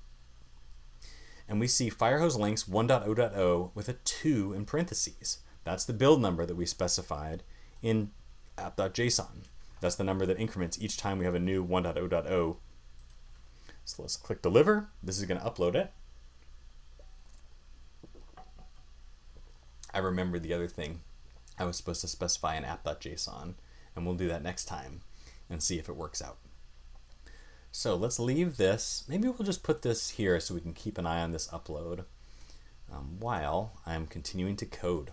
And we see Firehose links 1.0.0 with a 2 in parentheses. That's the build number that we specified in app.json. That's the number that increments each time we have a new 1.0.0. So let's click deliver. This is going to upload it. I remembered the other thing. I was supposed to specify an app.json, and we'll do that next time and see if it works out. So let's leave this. Maybe we'll just put this here so we can keep an eye on this upload while I'm continuing to code.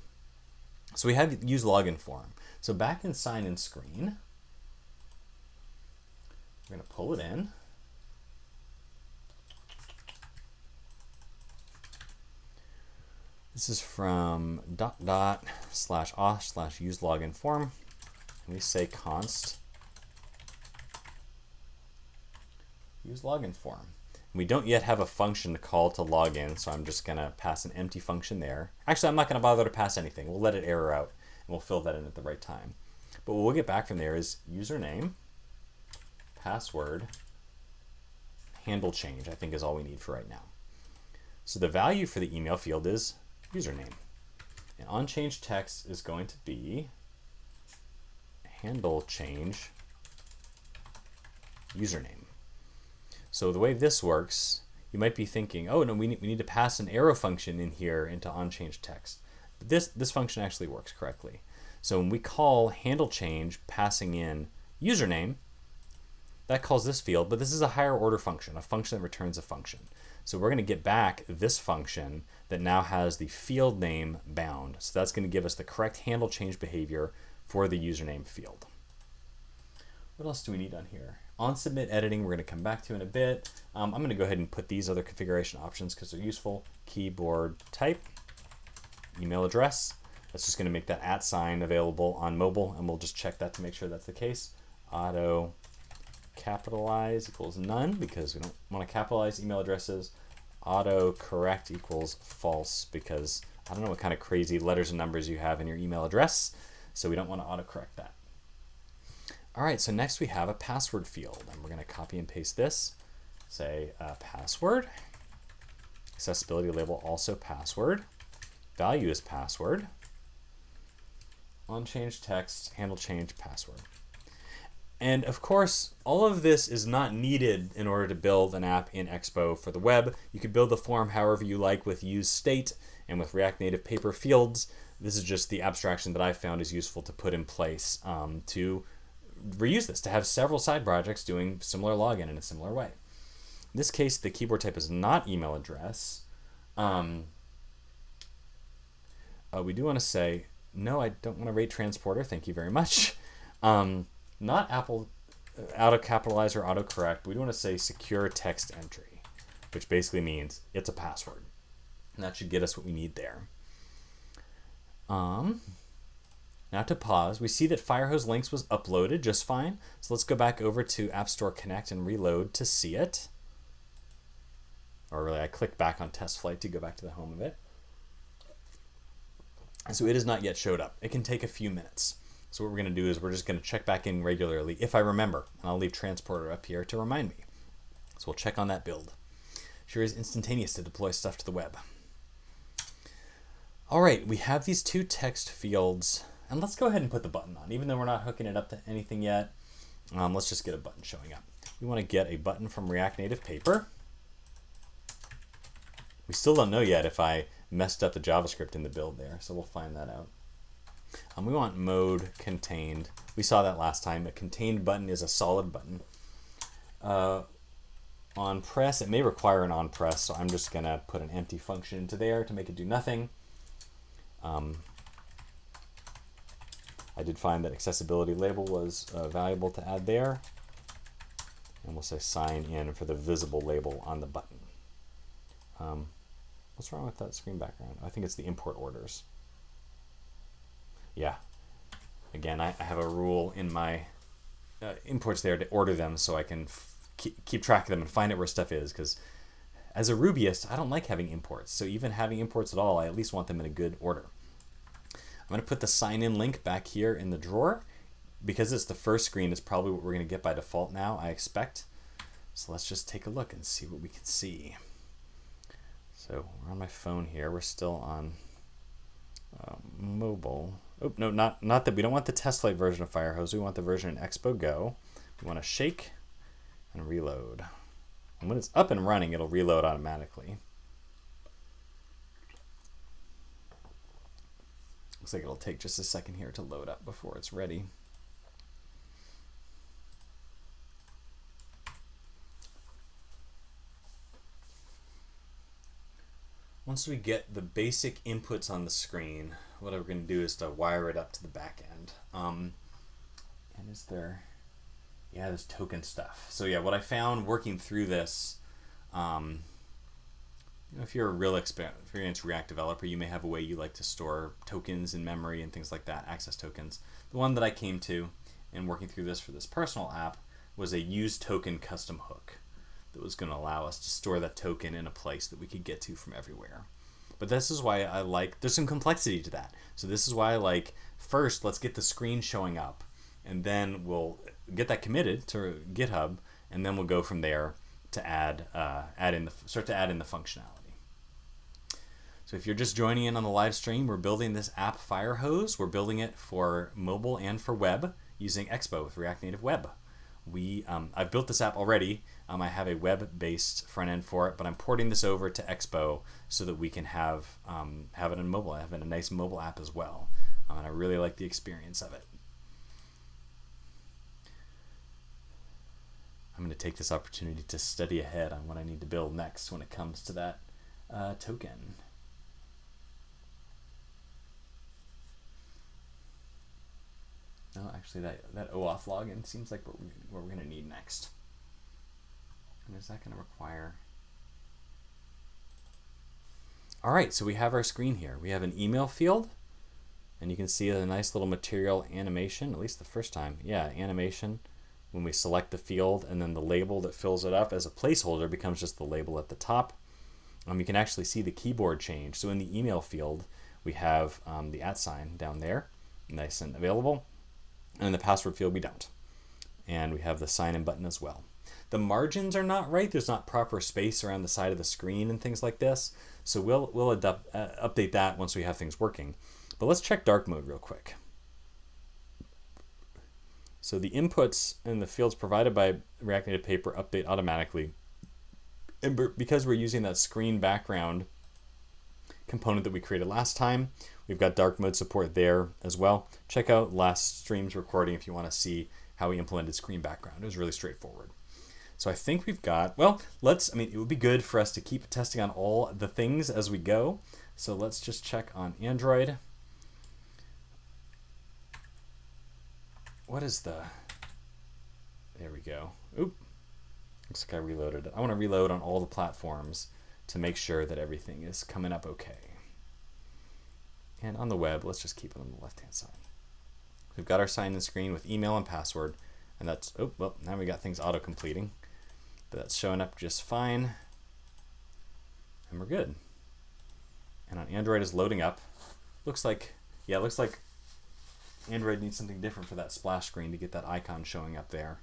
So we have use login form. So back in sign-in screen, we're going to pull it in. This is from /auth/use login form. And we say const use login form. We don't yet have a function to call to login, so I'm just going to pass an empty function there. Actually, I'm not going to bother to pass anything. We'll let it error out, and we'll fill that in at the right time. But what we'll get back from there is username, password, handle change, I think is all we need for right now. So the value for the email field is username. And on change text is going to be handle change username. So the way this works, you might be thinking, oh no, we need to pass an arrow function in here into onChange text. But this function actually works correctly. So when we call handle change passing in username, that calls this field, but this is a higher order function, a function that returns a function. So we're going to get back this function that now has the field name bound. So that's going to give us the correct handle change behavior for the username field. What else do we need on here? On submit editing, we're going to come back to in a bit. I'm going to go ahead and put these other configuration options because they're useful. Keyboard type, email address. That's just going to make that @ sign available on mobile, and we'll just check that to make sure that's the case. Auto capitalize equals none because we don't want to capitalize email addresses. Auto correct equals false because I don't know what kind of crazy letters and numbers you have in your email address, so we don't want to auto correct that. All right, so next we have a password field, and we're going to copy and paste this. Say password, accessibility label also password, value is password, onChange text, handle change password. And of course, all of this is not needed in order to build an app in Expo for the web. You can build the form however you like with use state and with React Native paper fields. This is just the abstraction that I found is useful to put in place to reuse this, to have several side projects doing similar login in a similar way. In this case, the keyboard type is not email address. We do want to say, no, I don't want to rate transporter. Thank you very much. Not Apple auto capitalize or auto correct. We want to say secure text entry, which basically means it's a password. And that should get us what we need there. Now to pause, we see that Firehose Links was uploaded just fine. So let's go back over to App Store Connect and reload to see it. Or really, I clicked back on TestFlight to go back to the home of it. And so it has not yet showed up. It can take a few minutes. So what we're going to do is we're just going to check back in regularly if I remember. And I'll leave Transporter up here to remind me. So we'll check on that build. Sure is instantaneous to deploy stuff to the web. All right, we have these two text fields. And let's go ahead and put the button on. Even though we're not hooking it up to anything yet, let's just get a button showing up. We want to get a button from React Native Paper. We still don't know yet if I messed up the JavaScript in the build there, so we'll find that out. We want mode contained. We saw that last time. A contained button is a solid button. On press, it may require an on press, so I'm just going to put an empty function into there to make it do nothing. I did find that accessibility label was valuable to add there. And we'll say sign in for the visible label on the button. What's wrong with that screen background? I think it's the import orders. Yeah. Again, I have a rule in my imports there to order them so I can keep track of them and find out where stuff is, because as a Rubyist, I don't like having imports. So even having imports at all, I at least want them in a good order. I'm going to put the sign in link back here in the drawer. Because it's the first screen, it's probably what we're going to get by default now, I expect. So let's just take a look and see what we can see. So we're on my phone here. We're still on mobile. Oh, no, not that. We don't want the TestFlight version of Firehose. We want the version in Expo Go. We want to shake and reload. And when it's up and running, it'll reload automatically. Looks like it'll take just a second here to load up before it's ready. Once we get the basic inputs on the screen, what we're going to do is to wire it up to the back end. And is there... Yeah, there's token stuff. So yeah, what I found working through this, if you're a real experienced React developer, you may have a way you like to store tokens in memory and things like that, access tokens. The one that I came to in working through this for this personal app was a use token custom hook that was going to allow us to store that token in a place that we could get to from everywhere. But this is why I like, there's some complexity to that. So this is why I like, first, let's get the screen showing up, and then we'll get that committed to GitHub, and then we'll go from there to start to add in the functionality. So if you're just joining in on the live stream, we're building this app Firehose. We're building it for mobile and for web using Expo with React Native Web. I've built this app already. I have a web-based front end for it, but I'm porting this over to Expo so that we can have it in mobile. I have a nice mobile app as well, and I really like the experience of it. I'm going to take this opportunity to study ahead on what I need to build next when it comes to that token. No, actually, that OAuth login seems like what we're going to need next. And is that going to require... All right, so we have our screen here. We have an email field, and you can see a nice little material animation, at least the first time. Yeah, animation. When we select the field, and then the label that fills it up as a placeholder becomes just the label at the top. You can actually see the keyboard change. So in the email field, we have the @ sign down there, nice and available. And in the password field, we don't. And we have the sign-in button as well. The margins are not right. There's not proper space around the side of the screen and things like this. So we'll update that once we have things working. But let's check dark mode real quick. So the inputs and the fields provided by React Native Paper update automatically. And because we're using that screen background component that we created last time, we've got dark mode support there as well. Check out last stream's recording if you want to see how we implemented screen background. It was really straightforward. So I think we've got, well, it would be good for us to keep testing on all the things as we go. So let's just check on Android. What is the, there we go. Oop, looks like I reloaded it. I want to reload on all the platforms to make sure that everything is coming up okay. And on the web, let's just keep it on the left-hand side. We've got our sign-in screen with email and password, and that's, oh, well, now we got things auto-completing. But that's showing up just fine, and we're good. And on Android is loading up. Looks like, yeah, it looks like Android needs something different for that splash screen to get that icon showing up there.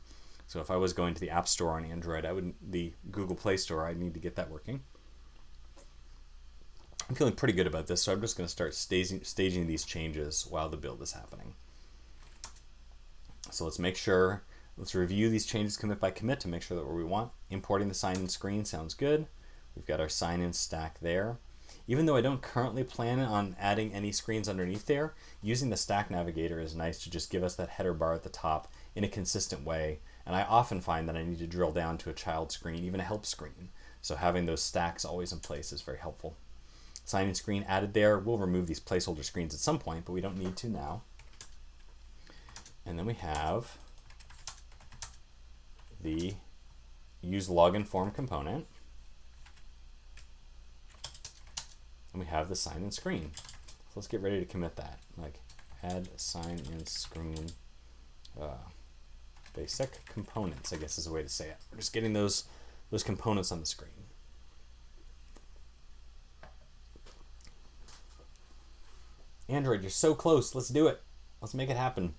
So if I was going to the App Store on Android, the Google Play Store, I'd need to get that working. I'm feeling pretty good about this, so I'm just going to start staging these changes while the build is happening. So let's make sure, let's review these changes commit by commit to make sure that what we want. Importing the sign-in screen sounds good. We've got our sign-in stack there. Even though I don't currently plan on adding any screens underneath there, using the stack navigator is nice to just give us that header bar at the top in a consistent way. And I often find that I need to drill down to a child screen, even a help screen. So having those stacks always in place is very helpful. Sign-in screen added there. We'll remove these placeholder screens at some point, but we don't need to now. And then we have the use login form component. And we have the sign-in screen. So let's get ready to commit that. Like add sign-in screen basic components, I guess is a way to say it. We're just getting those components on the screen. Android, you're so close. Let's do it. Let's make it happen.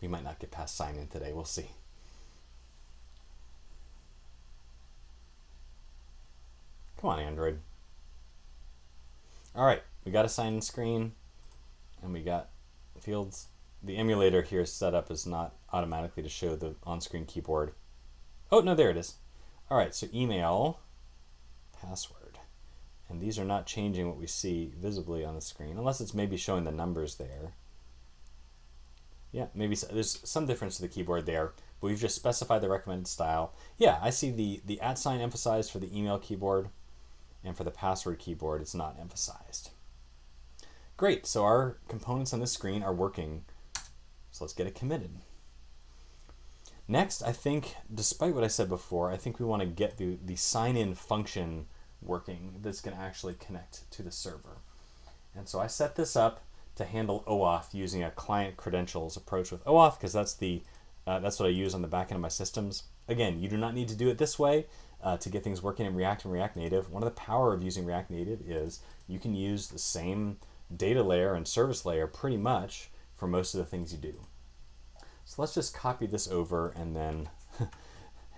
We might not get past sign-in today. We'll see. Come on, Android. All right, we got a sign-in screen, and we got fields. The emulator here is set up as not automatically to show the on-screen keyboard. Oh, no, there it is. All right, so email, password. And these are not changing what we see visibly on the screen, unless it's maybe showing the numbers there. Yeah, maybe there's some difference to the keyboard there, but we've just specified the recommended style. Yeah, I see the @ sign emphasized for the email keyboard, and for the password keyboard, it's not emphasized. Great, so our components on this screen are working, so let's get it committed. Next, I think, despite what I said before, I think we want to get the sign-in function working that's going to actually connect to the server. And so I set this up to handle OAuth using a client credentials approach with OAuth, because that's what I use on the back end of my systems. Again, you do not need to do it this way to get things working in React and React Native. One of the power of using React Native is you can use the same data layer and service layer pretty much for most of the things you do. So let's just copy this over and then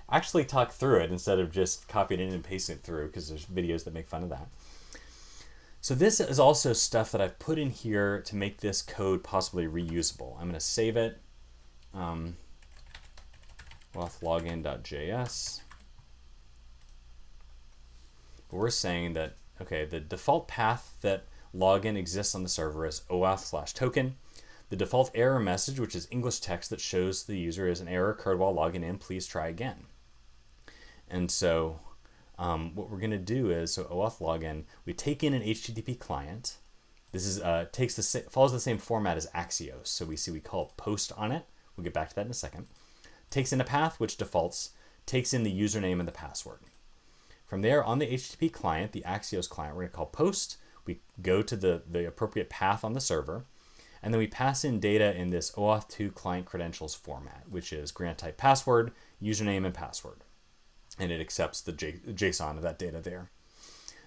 actually talk through it instead of just copying it and pasting it through, because there's videos that make fun of that. So this is also stuff that I've put in here to make this code possibly reusable. I'm going to save it, auth login.js. But we're saying that, okay, the default path that login exists on the server is OAuth/token. The default error message, which is English text that shows the user is an error occurred while logging in, please try again. And so what we're going to do is, so OAuth login, we take in an HTTP client. This is follows the same format as Axios. So we call post on it. We'll get back to that in a second. Takes in a path, which defaults, takes in the username and the password. From there, on the HTTP client, the Axios client, we're going to call post. We go to the appropriate path on the server, and then we pass in data in this OAuth2 client credentials format, which is grant type password, username, and password. And it accepts the JSON of that data there.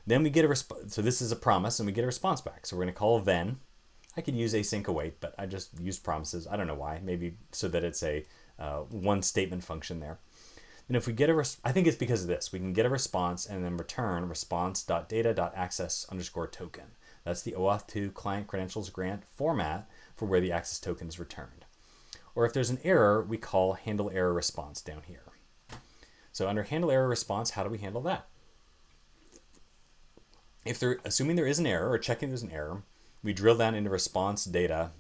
Then we get a response. So this is a promise, and we get a response back. So we're going to call then. I could use async await, but I just used promises. I don't know why. Maybe so that it's a one statement function there. And if we get I think it's because of this. We can get a response and then return response.data.access_token. That's the OAuth2 client credentials grant format for where the access token is returned. Or if there's an error, we call handle error response down here. So under handle error response, how do we handle that? Assuming there is an error or checking there's an error, we drill down into response data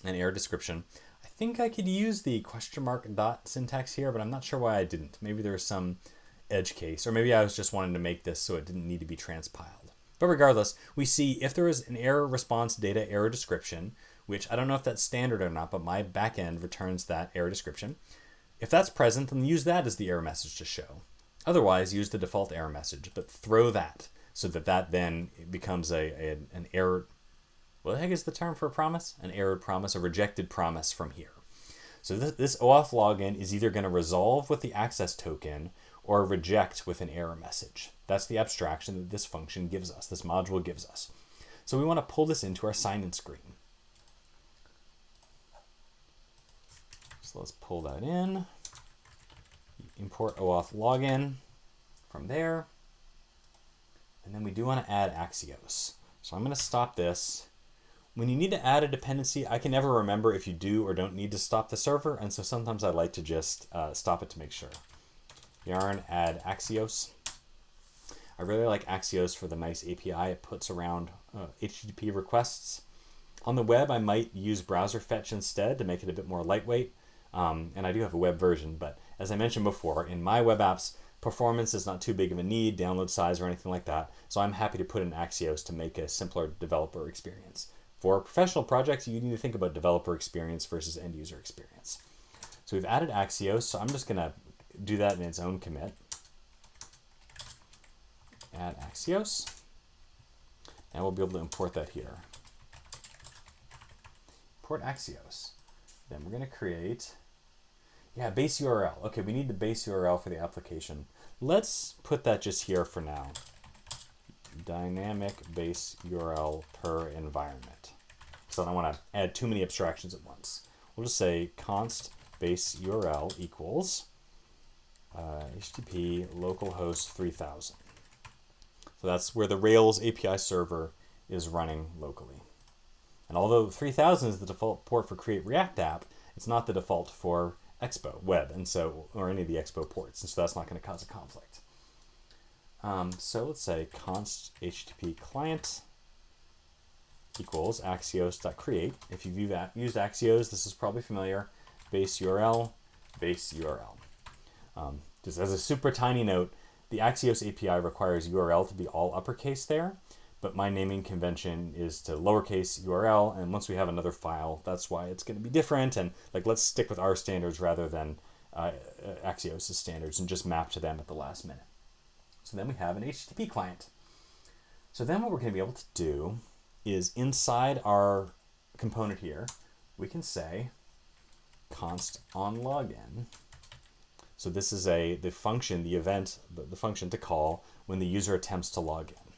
and error description. I think I could use the question mark dot syntax here, but I'm not sure why I didn't. Maybe there was some edge case, or maybe I was just wanting to make this so it didn't need to be transpiled. But regardless, we see if there is an error response data error description, which I don't know if that's standard or not, but my backend returns that error description. If that's present, then use that as the error message to show. Otherwise, use the default error message, but throw that so that then becomes an error. What the heck is the term for a promise? An errored promise, a rejected promise from here. So this OAuth login is either going to resolve with the access token or reject with an error message. That's the abstraction that this function gives us, this module gives us. So we want to pull this into our sign-in screen. So let's pull that in. Import OAuth login from there. And then we do want to add Axios. So I'm going to stop this. When you need to add a dependency, I can never remember if you do or don't need to stop the server, and so sometimes I like to just stop it to make sure. Yarn add Axios. I really like Axios for the nice API it puts around HTTP requests. On the web, I might use browser fetch instead to make it a bit more lightweight, and I do have a web version, but as I mentioned before, in my web apps, performance is not too big of a need, download size or anything like that, so I'm happy to put in Axios to make a simpler developer experience. For professional projects, you need to think about developer experience versus end user experience. So we've added Axios, so I'm just going to do that in its own commit. Add Axios, and we'll be able to import that here. Import Axios. Then we're going to create, base URL. Okay, we need the base URL for the application. Let's put that just here for now. Dynamic base URL per environment. So I don't want to add too many abstractions at once. We'll just say const base URL equals HTTP localhost 3000. So that's where the Rails API server is running locally. And although 3000 is the default port for Create React App, it's not the default for Expo web, and so or any of the Expo ports, and so that's not going to cause a conflict. So let's say const HTTP client equals axios.create. If you've used Axios, this is probably familiar. Base URL, base URL. Just as a super tiny note, the Axios API requires URL to be all uppercase there, but my naming convention is to lowercase URL, and once we have another file, that's why it's going to be different, and let's stick with our standards rather than Axios' standards and just map to them at the last minute. So then we have an HTTP client. So then what we're going to be able to do is inside our component here, we can say const on login. So this is the function, the event, the function to call when the user attempts to log in.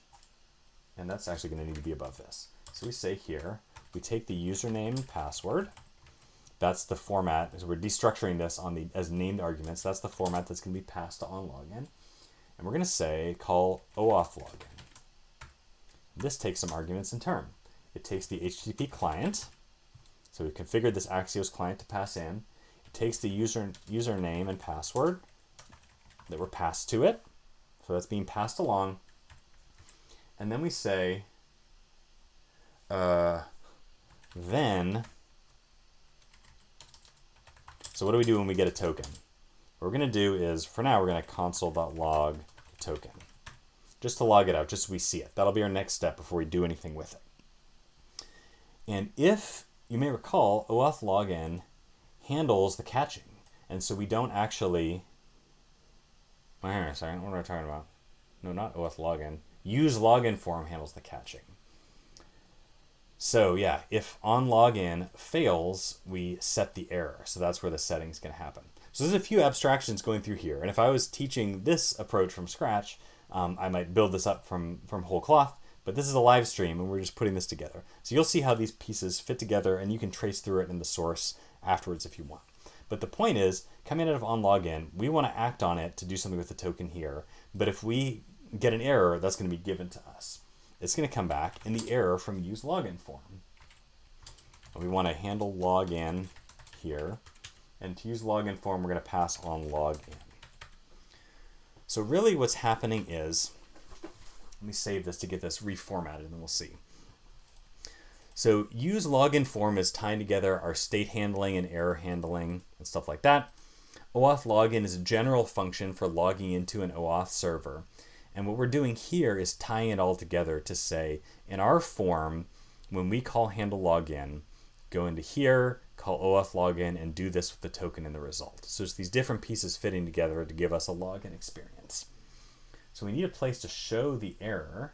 And that's actually going to need to be above this. So we say here, we take the username and password. That's the format, as we're destructuring this as named arguments. That's the format that's going to be passed to onLogin. And we're going to say call OAuth login. This takes some arguments in turn. It takes the HTTP client. So we configured this Axios client to pass in. takes the username and password that were passed to it. So that's being passed along. And then we say, then, so what do we do when we get a token? What we're going to do is, for now, we're going to console.log token. Just to log it out, just so we see it. That'll be our next step before we do anything with it. And if, you may recall, OAuth login handles the catching. And so we don't actually, wait a second, what am I talking about? No, not OAuth login. Use login form handles the catching. So yeah, if on login fails, we set the error. So that's where the setting is going to happen. So there's a few abstractions going through here. And if I was teaching this approach from scratch, I might build this up from whole cloth. But this is a live stream, and we're just putting this together. So you'll see how these pieces fit together, and you can trace through it in the source afterwards if you want. But the point is, coming out of on login, we want to act on it to do something with the token here. But if we get an error, that's going to be given to us. It's going to come back in the error from use login form. We want to handle login here. And to use login form, we're going to pass on login. So really what's happening is, let me save this to get this reformatted and then we'll see. So use login form is tying together our state handling and error handling and stuff like that. OAuth login is a general function for logging into an OAuth server. And what we're doing here is tying it all together to say, in our form, when we call handle login, go into here, call OAuth login, and do this with the token in the result. So it's these different pieces fitting together to give us a login experience. So we need a place to show the error.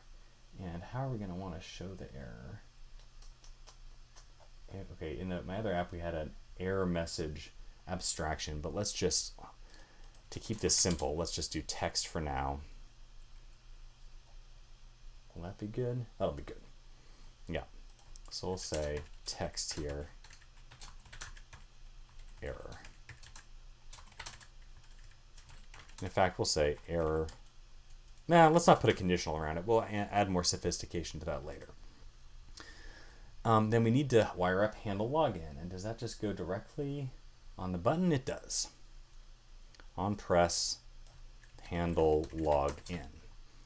And how are we going to want to show the error? Okay, in my other app, we had an error message abstraction, but let's just, to keep this simple, let's just do text for now. Will that be good? That'll be good. Yeah. So we'll say text here, error. In fact, we'll say error. Nah, let's not put a conditional around it. We'll add more sophistication to that later. Then we need to wire up handle login. And does that just go directly on the button? It does. On press handle login.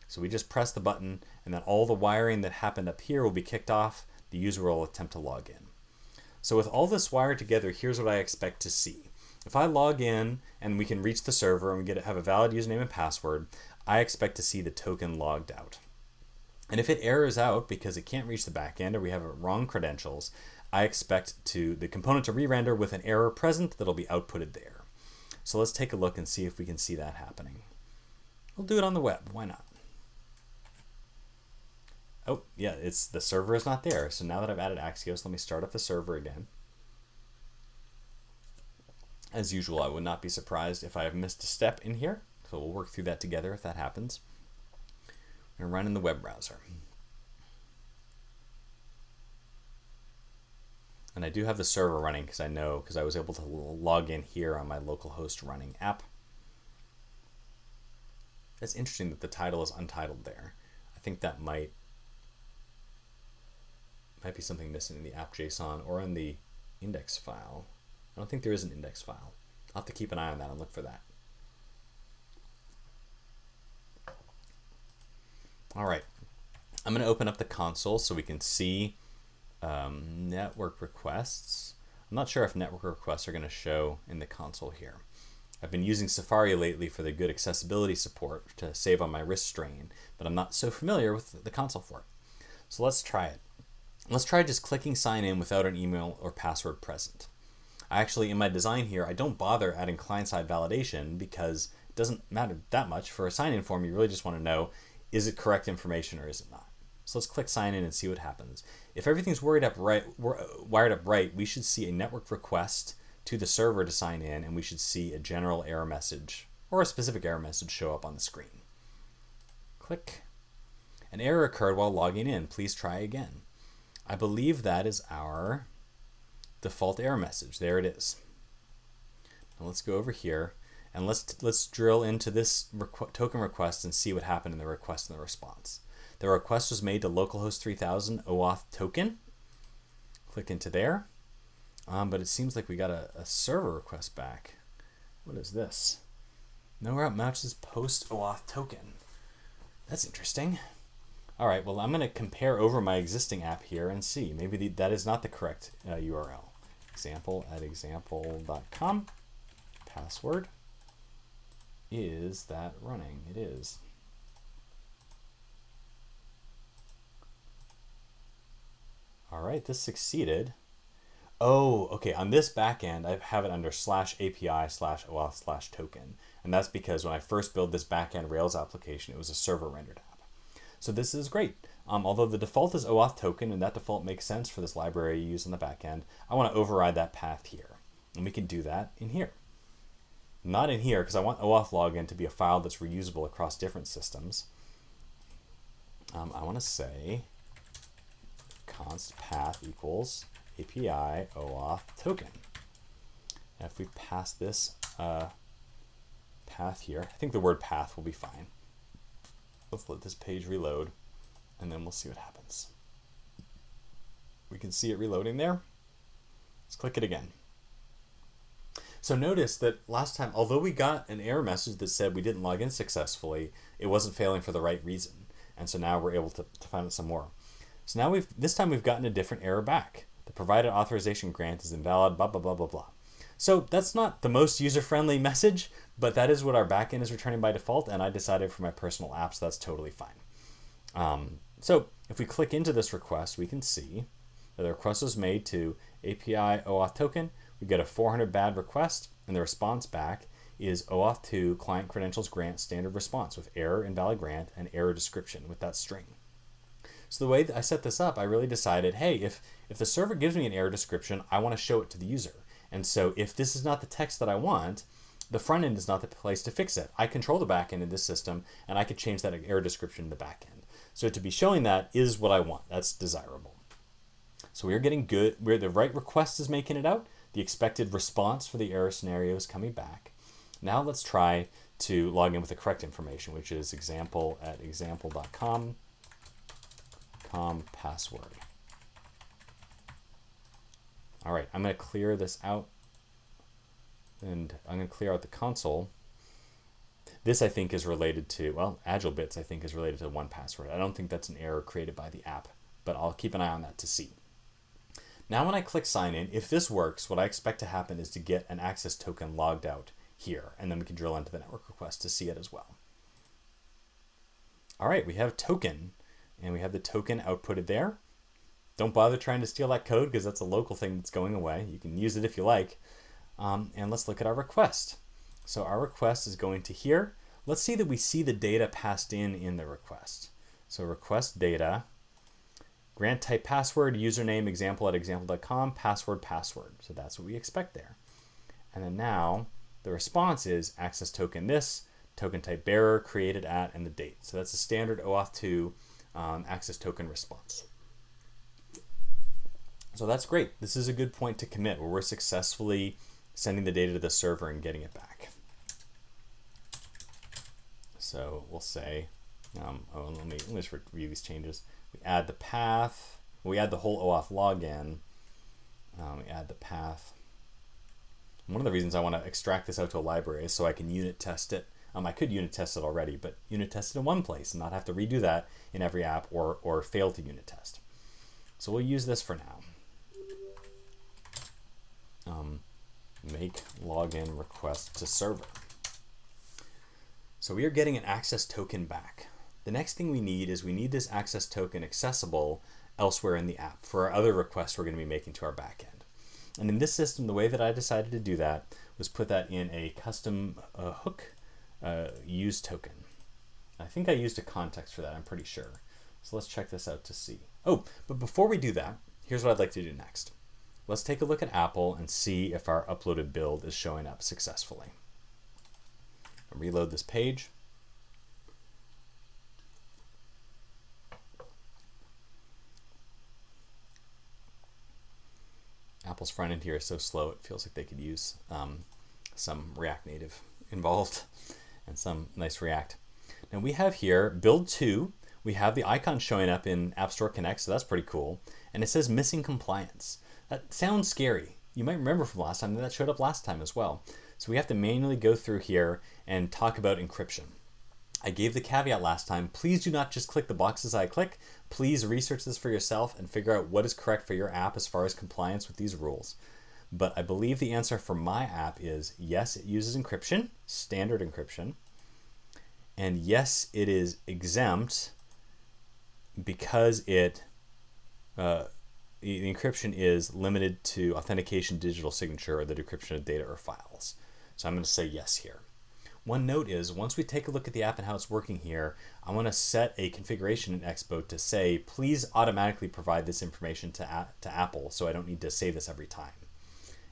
So we just press the button, and then all the wiring that happened up here will be kicked off. The user will attempt to log in. So with all this wired together, here's what I expect to see. If I log in and we can reach the server and we have a valid username and password, I expect to see the token logged out. And if it errors out because it can't reach the backend or we have wrong credentials, I expect the component to re-render with an error present that'll be outputted there. So let's take a look and see if we can see that happening. We'll do it on the web. Why not? Oh, yeah, the server is not there. So now that I've added Axios, let me start up the server again. As usual, I would not be surprised if I have missed a step in here. So we'll work through that together if that happens. I'm going to run in the web browser. And I do have the server running because I was able to log in here on my localhost running app. It's interesting that the title is untitled there. I think that might be something missing in the app.json or in the index file. I don't think there is an index file. I'll have to keep an eye on that and look for that. All right, I'm going to open up the console so we can see network requests. I'm not sure if network requests are going to show in the console here. I've been using Safari lately for the good accessibility support to save on my wrist strain, but I'm not so familiar with the console for it. So let's try it. Let's try just clicking sign in without an email or password present. I actually, in my design here, I don't bother adding client-side validation because it doesn't matter that much. For a sign-in form, you really just want to know, is it correct information or is it not? So let's click sign in and see what happens. If everything's wired up right, we should see a network request to the server to sign in, and we should see a general error message or a specific error message show up on the screen. Click. An error occurred while logging in. Please try again. I believe that is our default error message. There it is. Now let's go over here and let's drill into this token request and see what happened in the request and the response. The request was made to localhost 3000 OAuth token. Click into there. But it seems like we got a server request back. What is this? No route matches post OAuth token. That's interesting. All right, well, I'm going to compare over my existing app here and see. Maybe that is not the correct URL. Example@example.com. Password. Is that running? It is. All right, this succeeded. Oh, okay. On this backend, I have it under /API/OAuth/token. And that's because when I first built this backend Rails application, it was a server rendered app. So this is great. Although the default is OAuth token, and that default makes sense for this library you use on the backend, I want to override that path here. And we can do that in here. Not in here, because I want OAuth login to be a file that's reusable across different systems. I want to say const path equals API OAuth token. And if we pass this path here, I think the word path will be fine. Let's let this page reload, and then we'll see what happens. We can see it reloading there. Let's click it again. So notice that last time, although we got an error message that said we didn't log in successfully, it wasn't failing for the right reason. And so now we're able to find out some more. So now this time we've gotten a different error back. The provided authorization grant is invalid, blah, blah, blah, blah, blah. So that's not the most user-friendly message, but that is what our backend is returning by default, and I decided for my personal apps that's totally fine. So if we click into this request, we can see that the request was made to API OAuth token. We get a 400 bad request, and the response back is OAuth 2 client credentials grant standard response with error invalid grant and error description with that string. So the way that I set this up, I really decided, hey, if the server gives me an error description, I want to show it to the user. And so if this is not the text that I want, the front end is not the place to fix it. I control the back end in this system, and I could change that error description in the back end. So to be showing that is what I want. That's desirable. So we're getting good. Where the right request is making it out. The expected response for the error scenario is coming back. Now let's try to log in with the correct information, which is example@example.com, password. All right, I'm going to clear this out, and I'm going to clear out the console. This, I think, is related to, well, AgileBits, I think, is related to 1Password. I don't think that's an error created by the app, but I'll keep an eye on that to see. Now when I click sign in, if this works, what I expect to happen is to get an access token logged out here, and then we can drill into the network request to see it as well. All right, we have token, and we have the token outputted there. Don't bother trying to steal that code because that's a local thing that's going away. You can use it if you like. And let's look at our request. So our request is going to here. Let's see that we see the data passed in the request. So request data, grant type password, username example@example.com, password. So that's what we expect there. And then now the response is access token this, token type bearer, created at, and the date. So that's a standard OAuth 2 access token response. So that's great. This is a good point to commit where we're successfully sending the data to the server and getting it back. So we'll say, let me just review these changes. We add the path. We add the whole OAuth login. We add the path. And one of the reasons I want to extract this out to a library is so I can unit test it. I could unit test it already, but unit test it in one place and not have to redo that in every app or fail to unit test. So we'll use this for now. Make login request to server. So we are getting an access token back. The next thing we need is this access token accessible elsewhere in the app for our other requests we're going to be making to our backend. And in this system, the way that I decided to do that was put that in a custom hook use token. I think I used a context for that, I'm pretty sure. So let's check this out to see. Oh, but before we do that, here's what I'd like to do next. Let's take a look at Apple and see if our uploaded build is showing up successfully. I'll reload this page. Apple's front end here is so slow, it feels like they could use some React Native involved and some nice React. Now we have here build 2. We have the icon showing up in App Store Connect, so that's pretty cool. And it says missing compliance. That sounds scary. you might remember from last time that showed up last time as well. So we have to manually go through here and talk about encryption. I gave the caveat last time, please do not just click the boxes I click. Please research this for yourself and figure out what is correct for your app as far as compliance with these rules. But I believe the answer for my app is yes, it uses encryption, standard encryption. And yes, it is exempt because the encryption is limited to authentication, digital signature, or the decryption of data or files. So I'm going to say yes here. One note is, once we take a look at the app and how it's working here, I want to set a configuration in Expo to say, please automatically provide this information to Apple so I don't need to save this every time.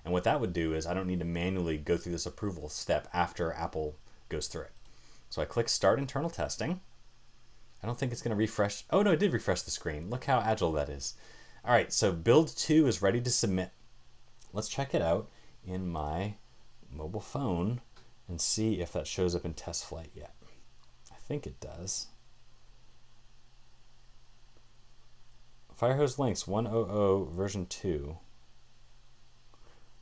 And what that would do is I don't need to manually go through this approval step after Apple goes through it. So I click Start Internal Testing. I don't think it's going to refresh. Oh no, it did refresh the screen. Look how agile that is. All right, so build 2 is ready to submit. Let's check it out in my mobile phone and see if that shows up in TestFlight yet. I think it does. Firehose links 1.0.0 version 2.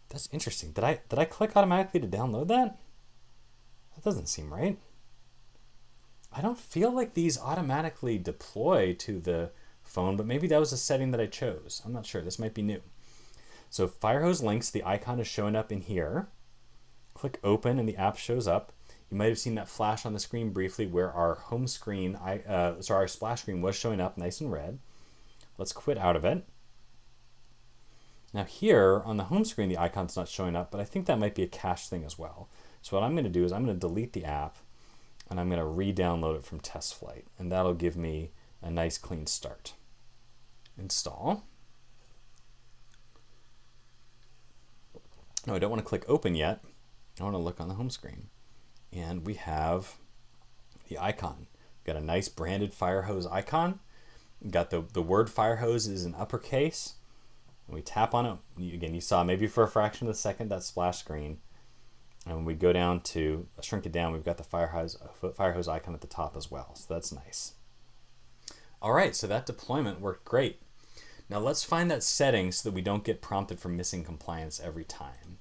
That's interesting. Did I click automatically to download that? That doesn't seem right. I don't feel like these automatically deploy to the phone, but maybe that was a setting that I chose. I'm not sure. This might be new. So Firehose links, the icon is showing up in here. Click open and the app shows up. You might have seen that flash on the screen briefly where our home screen, our splash screen was showing up nice and red. Let's quit out of it. Now here on the home screen, the icon's not showing up, but I think that might be a cache thing as well. So what I'm going to do is I'm going to delete the app and I'm going to re-download it from TestFlight, and that'll give me a nice clean start. Install. No, I don't want to click open yet. I want to look on the home screen. And we have the icon. We've got a nice branded Firehose icon. We've got the word Firehose is in uppercase. When we tap on it, again, you saw maybe for a fraction of a second that splash screen. And when we go down to shrink it down, we've got the Firehose icon at the top as well. So that's nice. All right, so that deployment worked great. Now let's find that setting so that we don't get prompted for missing compliance every time.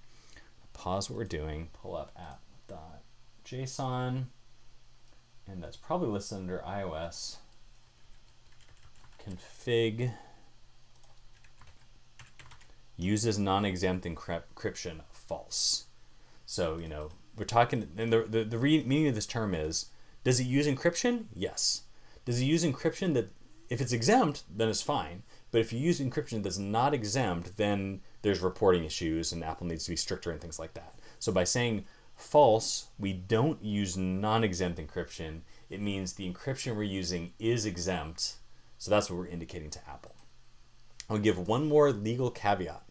Pause what we're doing, pull up app.json, and that's probably listed under iOS. Config uses non-exempt encryption false. So, you know, we're talking, and the meaning of this term is, does it use encryption? Yes. Does it use encryption that, if it's exempt, then it's fine. But if you use encryption that's not exempt, then there's reporting issues and Apple needs to be stricter and things like that. So by saying false, we don't use non-exempt encryption. It means the encryption we're using is exempt. So that's what we're indicating to Apple. I'll give one more legal caveat.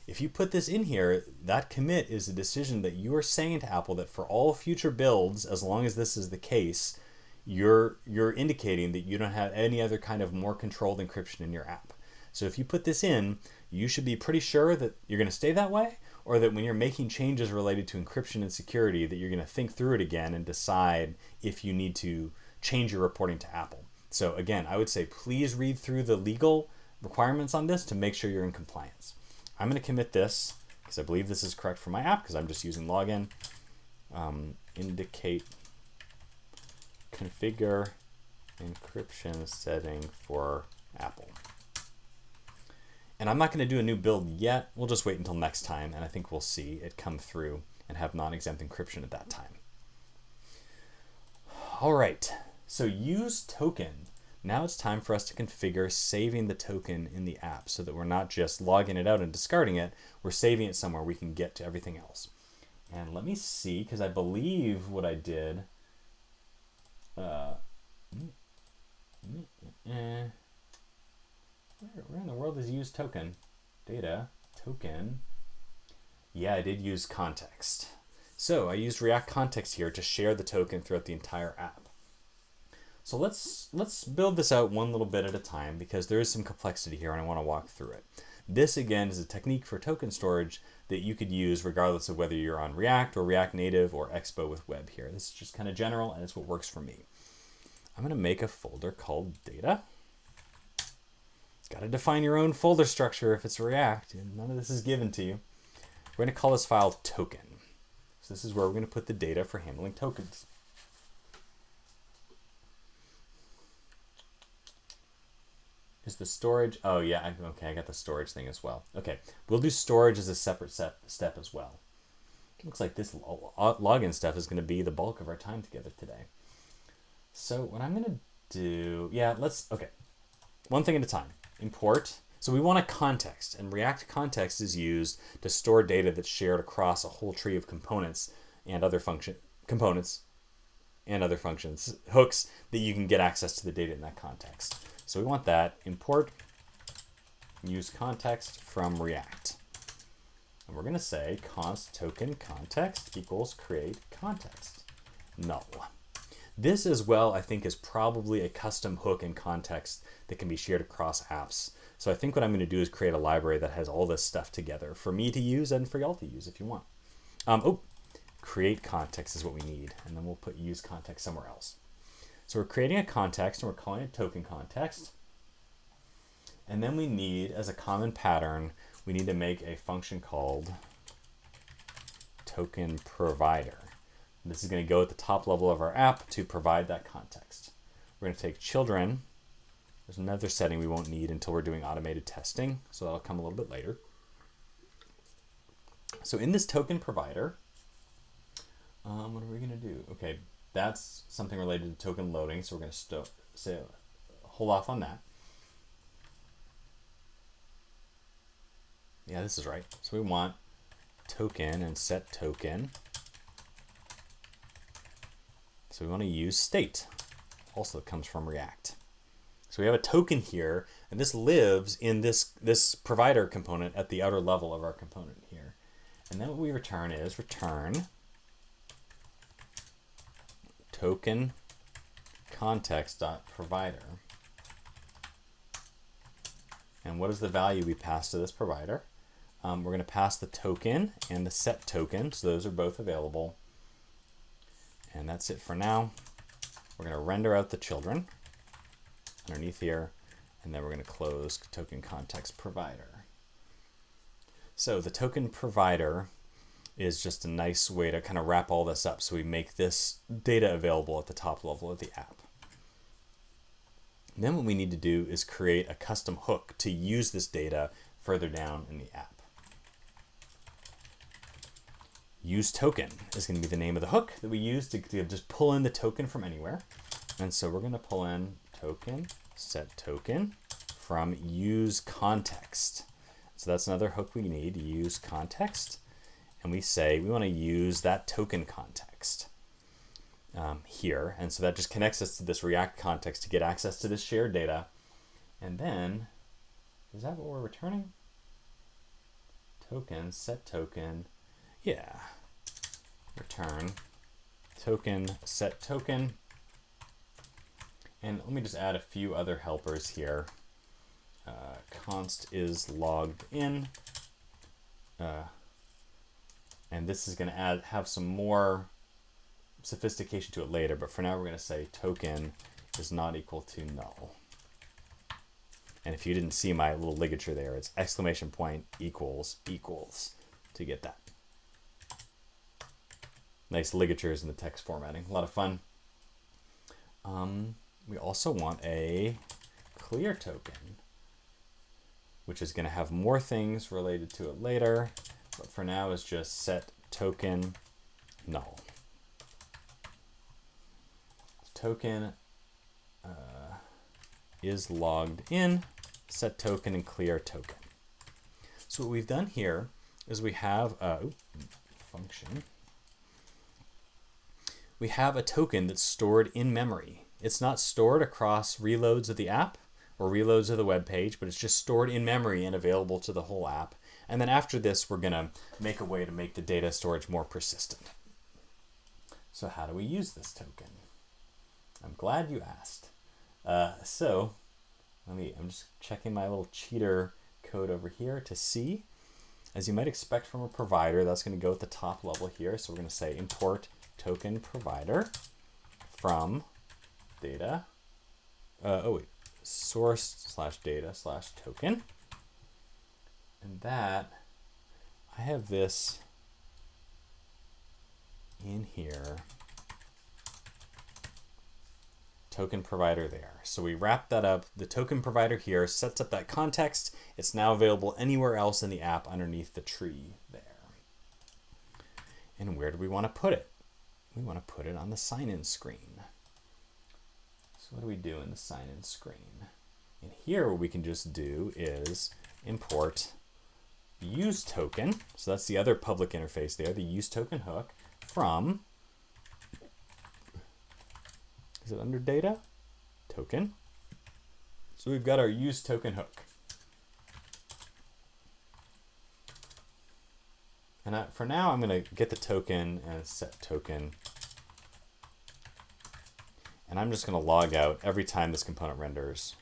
If you put this in here, that commit is a decision that you are saying to Apple that for all future builds, as long as this is the case, you're indicating that you don't have any other kind of more controlled encryption in your app. So if you put this in, you should be pretty sure that you're going to stay that way, or that when you're making changes related to encryption and security, that you're going to think through it again and decide if you need to change your reporting to Apple. So again, I would say please read through the legal requirements on this to make sure you're in compliance. I'm going to commit this because I believe this is correct for my app because I'm just using login. Indicate configure encryption setting for Apple. And I'm not going to do a new build yet. We'll just wait until next time, and I think we'll see it come through and have non-exempt encryption at that time. All right, so use token. Now it's time for us to configure saving the token in the app so that we're not just logging it out and discarding it. We're saving it somewhere we can get to everything else. And let me see, because I believe what I did. Where in the world is use token? Data, token. Yeah, I did use context. So I used React context here to share the token throughout the entire app. So let's build this out one little bit at a time because there is some complexity here and I want to walk through it. This again is a technique for token storage that you could use regardless of whether you're on React or React Native or Expo with web here. This is just kind of general and it's what works for me. I'm going to make a folder called data. Got to define your own folder structure if it's React, and none of this is given to you. We're going to call this file token. So this is where we're going to put the data for handling tokens. Is the storage? Oh yeah, okay, I got the storage thing as well. Okay, we'll do storage as a separate step as well. Looks like this login stuff is going to be the bulk of our time together today. So what I'm going to do, okay, one thing at a time. Import. So we want a context, and React context is used to store data that's shared across a whole tree of components and other components and other functions, hooks that you can get access to the data in that context. So we want that. Import use context from React. And we're going to say const token context equals create context null. This as well, I think, is probably a custom hook and context that can be shared across apps. So I think what I'm going to do is create a library that has all this stuff together for me to use and for y'all to use if you want. Create context is what we need, and then we'll put use context somewhere else. So we're creating a context, and we're calling it token context. And then we need, as a common pattern, we need to make a function called token provider. And this is going to go at the top level of our app to provide that context. We're going to take children. There's another setting we won't need until we're doing automated testing, so that'll come a little bit later. So in this token provider, what are we going to do? Okay, that's something related to token loading, so we're going to hold off on that. Yeah, this is right. So we want token and set token. So we want to use state. Also comes from React. So we have a token here, and this lives in this provider component at the outer level of our component here. And then what we return is return token context.provider. And what is the value we pass to this provider? We're going to pass the token and the set token, so those are both available. And that's it for now. We're going to render out the children underneath here, and then we're going to close token context provider. So the token provider is just a nice way to kind of wrap all this up, so we make this data available at the top level of the app. And then what we need to do is create a custom hook to use this data further down in the app. Use token is going to be the name of the hook that we use to just pull in the token from anywhere. And so we're going to pull in token, set token from use context. So that's another hook we need, use context. And we say we want to use that token context here. And so that just connects us to this React context to get access to this shared data. And then, is that what we're returning? Token, set token. Yeah. Return token, set token. And let me just add a few other helpers here. Const is logged in. And this is going to have some more sophistication to it later, but for now we're going to say token is not equal to null. And if you didn't see my little ligature there, it's exclamation point equals to get that. Nice ligatures in the text formatting, a lot of fun. We also want a clear token, which is going to have more things related to it later, but for now is just set token null. Token is logged in, set token and clear token. So what we've done here is we have a function. We have a token that's stored in memory. It's not stored across reloads of the app or reloads of the web page, but it's just stored in memory and available to the whole app. And then after this, we're going to make a way to make the data storage more persistent. So how do we use this token? I'm glad you asked. I'm just checking my little cheater code over here to see. As you might expect from a provider, that's going to go at the top level here. So we're going to say import token provider from data. Source /data/token. And that, I have this in here, token provider there. So we wrap that up. The token provider here sets up that context. It's now available anywhere else in the app underneath the tree there. And where do we want to put it? We want to put it on the sign-in screen. So what do we do in the sign-in screen? And here what we can just do is import the use token. So that's the other public interface there, the use token hook from, is it under data? Token. So we've got our use token hook. And for now, I'm going to get the token and set token. And I'm just going to log out every time this component renders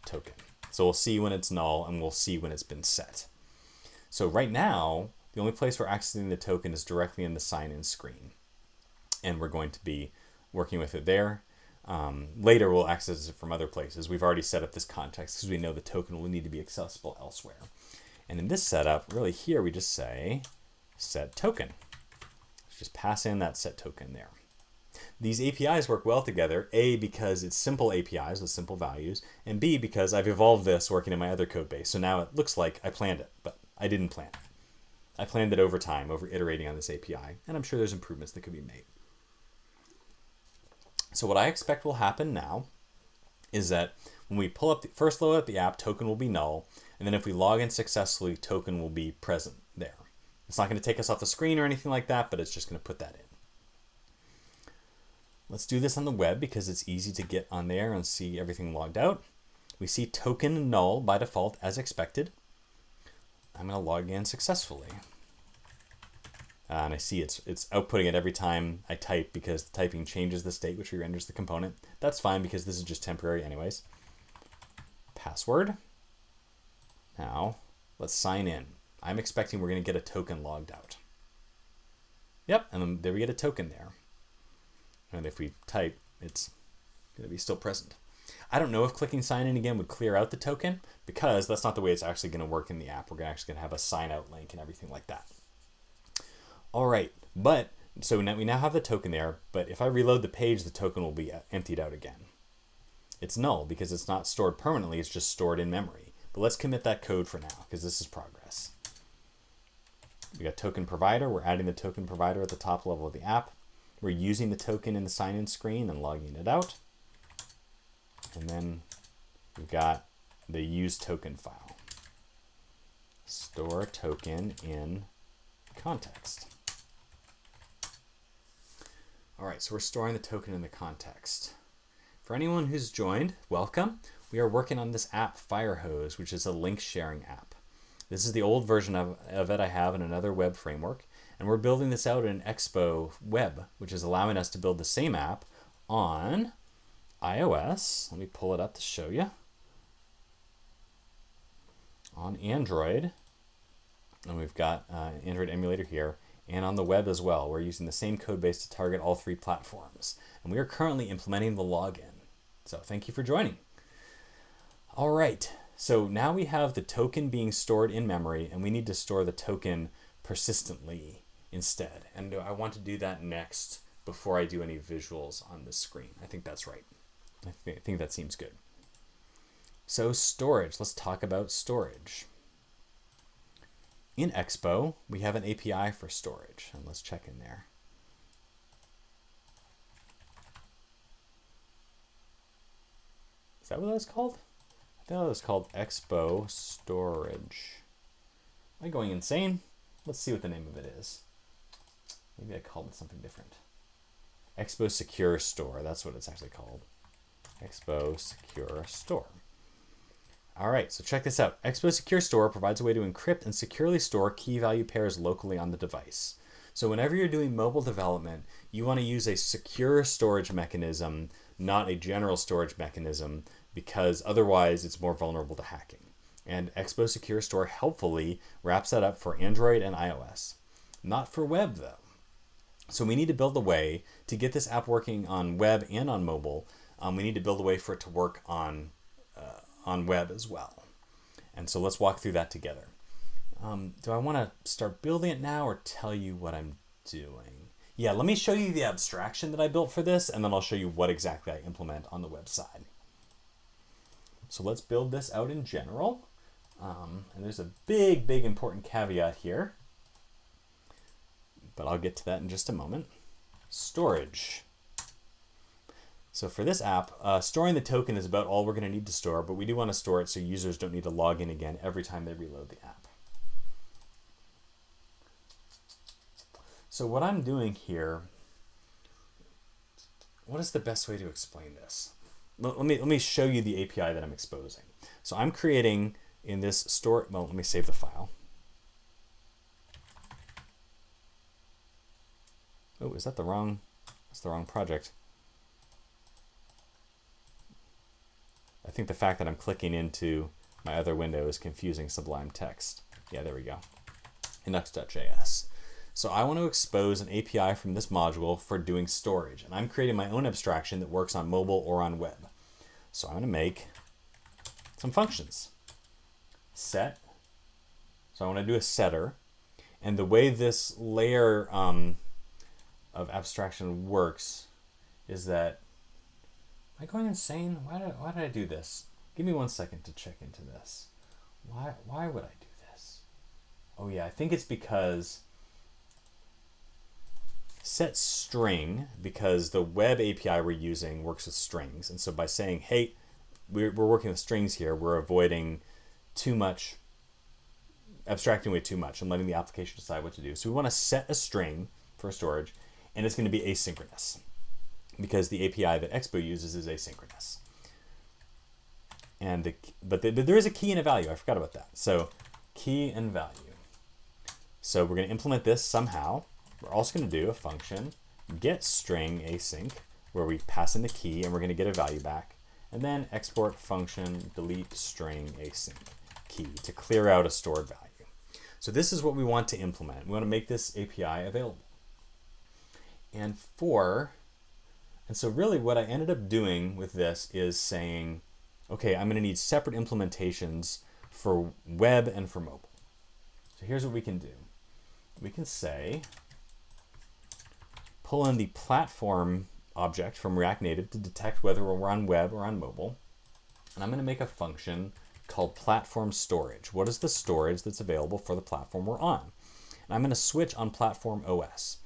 token. So we'll see when it's null and we'll see when it's been set. So right now, the only place we're accessing the token is directly in the sign-in screen. And we're going to be working with it there. Later, we'll access it from other places. We've already set up this context because we know the token will need to be accessible elsewhere. And in this setup, really here, we just say set token. Let's just pass in that set token there. These APIs work well together, A, because it's simple APIs with simple values, and B, because I've evolved this working in my other code base. So now it looks like I planned it, but I didn't plan it. I planned it over time, over iterating on this API, and I'm sure there's improvements that could be made. So what I expect will happen now is that when we pull up, first load up the app, token will be null, and then if we log in successfully, token will be present there. It's not going to take us off the screen or anything like that, but it's just going to put that in. Let's do this on the web because it's easy to get on there and see everything logged out. We see token null by default as expected. I'm going to log in successfully. And I see it's outputting it every time I type because the typing changes the state which re-renders the component. That's fine because this is just temporary anyways. Password. Now, let's sign in. I'm expecting we're going to get a token logged out. Yep, and then there we get a token there. And if we type, it's going to be still present. I don't know if clicking sign in again would clear out the token because that's not the way it's actually going to work in the app. We're actually going to have a sign out link and everything like that. All right, but so now we now have the token there, but if I reload the page, the token will be emptied out again. It's null because it's not stored permanently, it's just stored in memory. But let's commit that code for now because this is progress. We got token provider, we're adding the token provider at the top level of the app. We're using the token in the sign-in screen and logging it out. And then we've got the use token file. Store token in context. All right, so we're storing the token in the context. For anyone who's joined, welcome. We are working on this app, Firehose, which is a link sharing app. This is the old version of it I have in another web framework. And we're building this out in Expo web, which is allowing us to build the same app on iOS. Let me pull it up to show you. On Android, and we've got Android emulator here, and on the web as well. We're using the same code base to target all three platforms. And we are currently implementing the login. So thank you for joining. All right, so now we have the token being stored in memory, and we need to store the token persistently instead. And I want to do that next before I do any visuals on this screen. I think that's right. I think that seems good. So storage, let's talk about storage. In Expo, we have an API for storage, and let's check in there. Is that what that was called? I thought it was called Expo Storage. Am I going insane? Let's see what the name of it is. Maybe I called it something different. Expo Secure Store, that's what it's actually called. Expo Secure Store. All right, so check this out. Expo Secure Store provides a way to encrypt and securely store key value pairs locally on the device. So whenever you're doing mobile development, you want to use a secure storage mechanism, not a general storage mechanism, because otherwise it's more vulnerable to hacking. And Expo Secure Store helpfully wraps that up for Android and iOS. Not for web though. So we need to build a way to get this app working on web and on mobile. We need to build a way for it to work on web as well. And so let's walk through that together. Do I want to start building it now or tell you what I'm doing? Yeah, let me show you the abstraction that I built for this, and then I'll show you what exactly I implement on the website. So let's build this out in general. And there's a big important caveat here, but I'll get to that in just a moment. Storage. So for this app, storing the token is about all we're going to need to store, but we do want to store it so users don't need to log in again every time they reload the app. So what I'm doing here, what is the best way to explain this? Let me show you the API that I'm exposing. So I'm creating in this store, well, let me save the file. Oh, is that the wrong, that's the wrong project. I think the fact that I'm clicking into my other window is confusing Sublime Text. Yeah, there we go. Inux.js. So I want to expose an API from this module for doing storage. And I'm creating my own abstraction that works on mobile or on web. So I'm going to make some functions. Set. So I want to do a setter. And the way this layer of abstraction works is that, am I going insane? Why did I do this? Give me 1 second to check into this. Why would I do this? Oh yeah, I think it's because set string, because the web API we're using works with strings. And so by saying, hey, we're working with strings here, we're avoiding too much, abstracting away too much and letting the application decide what to do. So we want to set a string for storage, and it's going to be asynchronous because the API that Expo uses is asynchronous. And but there is a key and a value. I forgot about that. So key and value. So we're going to implement this somehow. We're also going to do a function get string async where we pass in the key and we're going to get a value back. And then export function delete string async key to clear out a stored value. So this is what we want to implement. We want to make this API available. And so really what I ended up doing with this is saying, okay, I'm going to need separate implementations for web and for mobile. So here's what we can do. We can say, pull in the platform object from React Native to detect whether we're on web or on mobile. And I'm going to make a function called platform storage. What is the storage that's available for the platform we're on? And I'm going to switch on platform OS.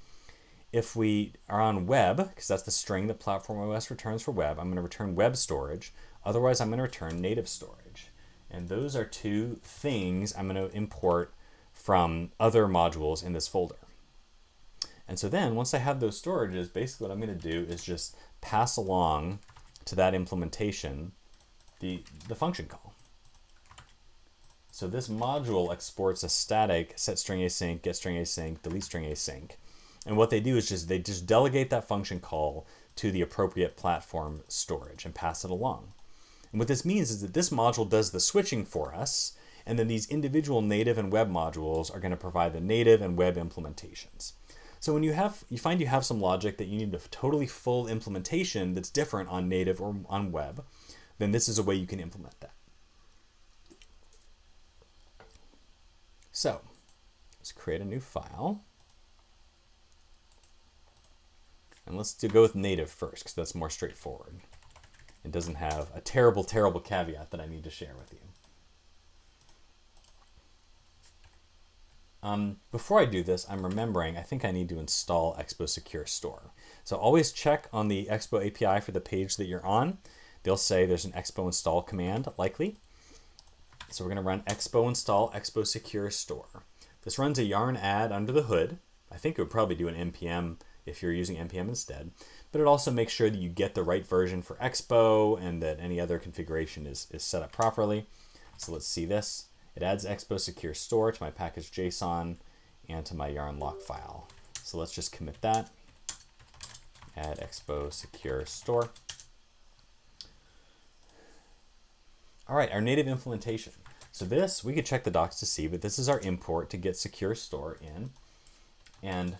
If we are on web, because that's the string that platform OS returns for web, I'm going to return web storage. Otherwise, I'm going to return native storage. And those are two things I'm going to import from other modules in this folder. And so then once I have those storages, basically what I'm going to do is just pass along to that implementation the function call. So this module exports a static set string async, get string async, delete string async. And what they do is they just delegate that function call to the appropriate platform storage and pass it along. And what this means is that this module does the switching for us, and then these individual native and web modules are going to provide the native and web implementations. So when you find you have some logic that you need a totally full implementation that's different on native or on web, then this is a way you can implement that. So let's create a new file. And let's go with native first, because that's more straightforward. It doesn't have a terrible caveat that I need to share with you. Before I do this, I'm remembering I think I need to install Expo Secure Store. So always check on the Expo API for the page that you're on. They'll say there's an Expo install command, likely. So we're going to run Expo install Expo Secure Store. This runs a yarn add under the hood. I think it would probably do an npm if you're using npm instead. But it also makes sure that you get the right version for Expo and that any other configuration is set up properly. So let's see this. It adds Expo Secure Store to my package JSON and to my yarn lock file. So let's just commit that. Add Expo Secure Store. All right, our native implementation. So this, we could check the docs to see, but this is our import to get Secure Store in. And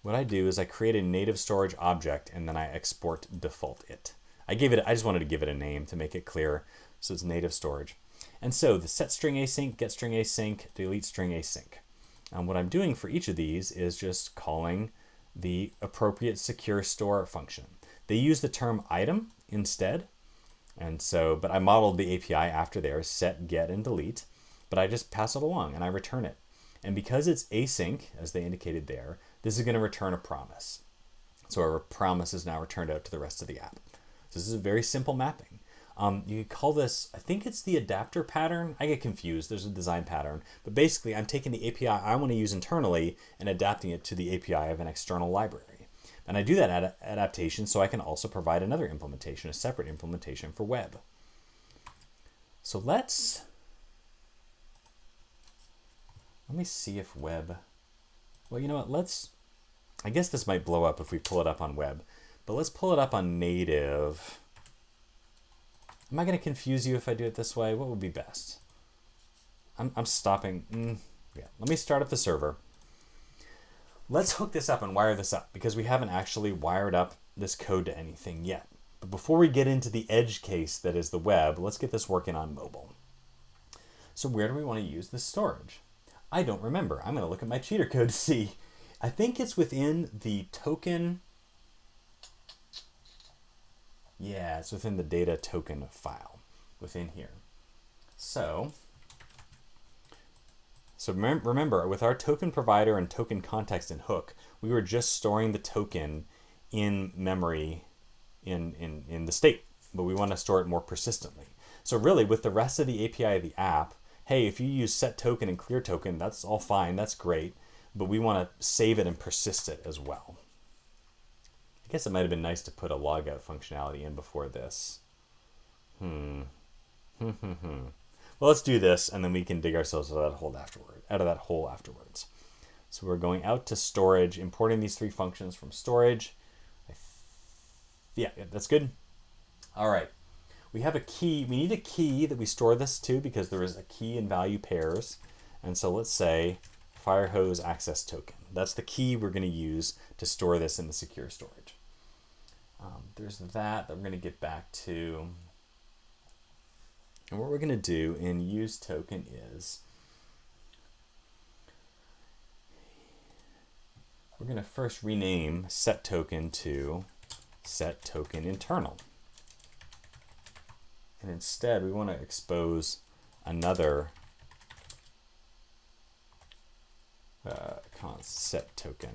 what I do is I create a native storage object and then I export default it. I just wanted to give it a name to make it clear. So it's native storage. And so the set string async, get string async, delete string async. And what I'm doing for each of these is just calling the appropriate secure store function. They use the term item instead. And so, but I modeled the API after there, set, get, and delete, but I just pass it along and I return it. And because it's async, as they indicated there, this is going to return a promise. So our promise is now returned out to the rest of the app. So this is a very simple mapping. You could call this, I think it's the adapter pattern. I get confused. There's a design pattern. But basically, I'm taking the API I want to use internally and adapting it to the API of an external library. And I do that adaptation so I can also provide another implementation, a separate implementation for web. So let me see if web, well, you know what, I guess this might blow up if we pull it up on web, but let's pull it up on native. Am I going to confuse you if I do it this way? What would be best? I'm stopping. Yeah, let me start up the server. Let's hook this up and wire this up because we haven't actually wired up this code to anything yet. But before we get into the edge case that is the web, let's get this working on mobile. So where do we want to use this storage? I don't remember. I'm going to look at my cheater code to see. I think it's within the token. Yeah, it's within the data token file within here. So remember, with our token provider and token context and hook, we were just storing the token in memory in the state, but we want to store it more persistently. So really, with the rest of the API of the app, hey, if you use set token and clear token, that's all fine, that's great, but we want to save it and persist it as well. I guess it might have been nice to put a logout functionality in before this. Well, let's do this, and then we can dig ourselves out of that hole afterwards. So we're going out to storage, importing these three functions from storage. Yeah, that's good. All right. We have a key. We need a key that we store this to because there is a key and value pairs. And so let's say Firehose access token. That's the key we're going to use to store this in the secure storage. There's that we're going to get back to. And what we're going to do in use token is we're going to first rename set token to set token internal. And instead, we want to expose another set token.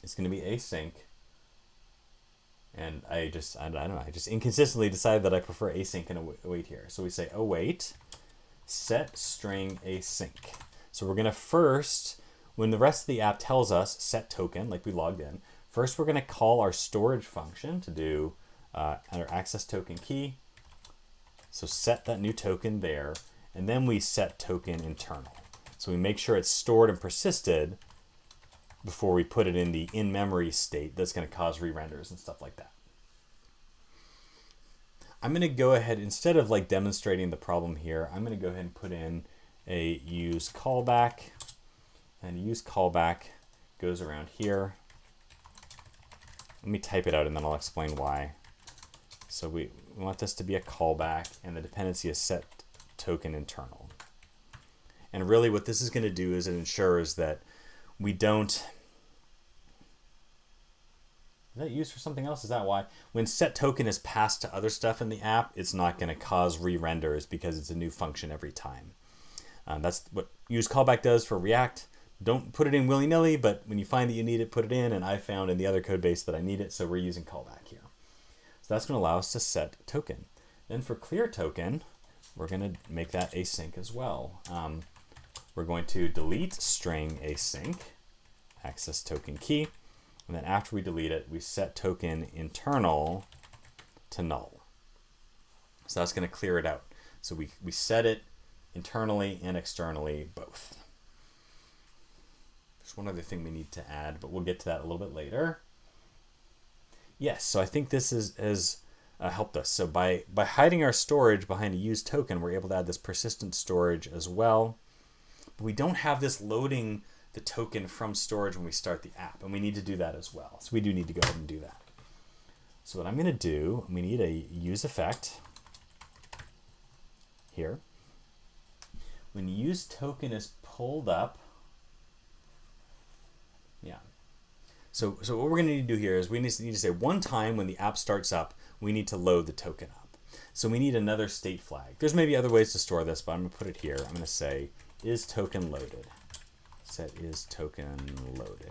It's going to be async. And I don't know, I just inconsistently decided that I prefer async and await here. So we say await set string async. So we're going to first, when the rest of the app tells us set token, like we logged in, first we're going to call our storage function to do our access token key. So set that new token there, and then we set token internal. So we make sure it's stored and persisted before we put it in the in-memory state that's going to cause re-renders and stuff like that. I'm going to go ahead, instead of like demonstrating the problem here, I'm going to go ahead and put in a use callback. And use callback goes around here. Let me type it out and then I'll explain why. So we want this to be a callback and the dependency is set token internal. And really what this is going to do is it ensures that we don't. Is that used for something else? Is that why? When set token is passed to other stuff in the app, it's not going to cause re-renders because it's a new function every time. That's what use callback does for React. Don't put it in willy-nilly, but when you find that you need it, put it in. And I found in the other code base that I need it, so we're using callback here. So that's going to allow us to set token. Then for clear token, we're going to make that async as well. We're going to delete string async, access token key, and then after we delete it, we set token internal to null. So that's going to clear it out. So we set it internally and externally both. There's one other thing we need to add, but we'll get to that a little bit later. Yes, so I think this has helped us. So by hiding our storage behind a use token, we're able to add this persistent storage as well. But we don't have this loading the token from storage when we start the app, and we need to do that as well. So we do need to go ahead and do that. So what I'm going to do, we need a use effect here. When use token is pulled up, yeah. So what we're going to need to do here is we need to say one time when the app starts up, we need to load the token up. So we need another state flag. There's maybe other ways to store this, but I'm going to put it here. I'm going to say is token loaded. Set is token loaded.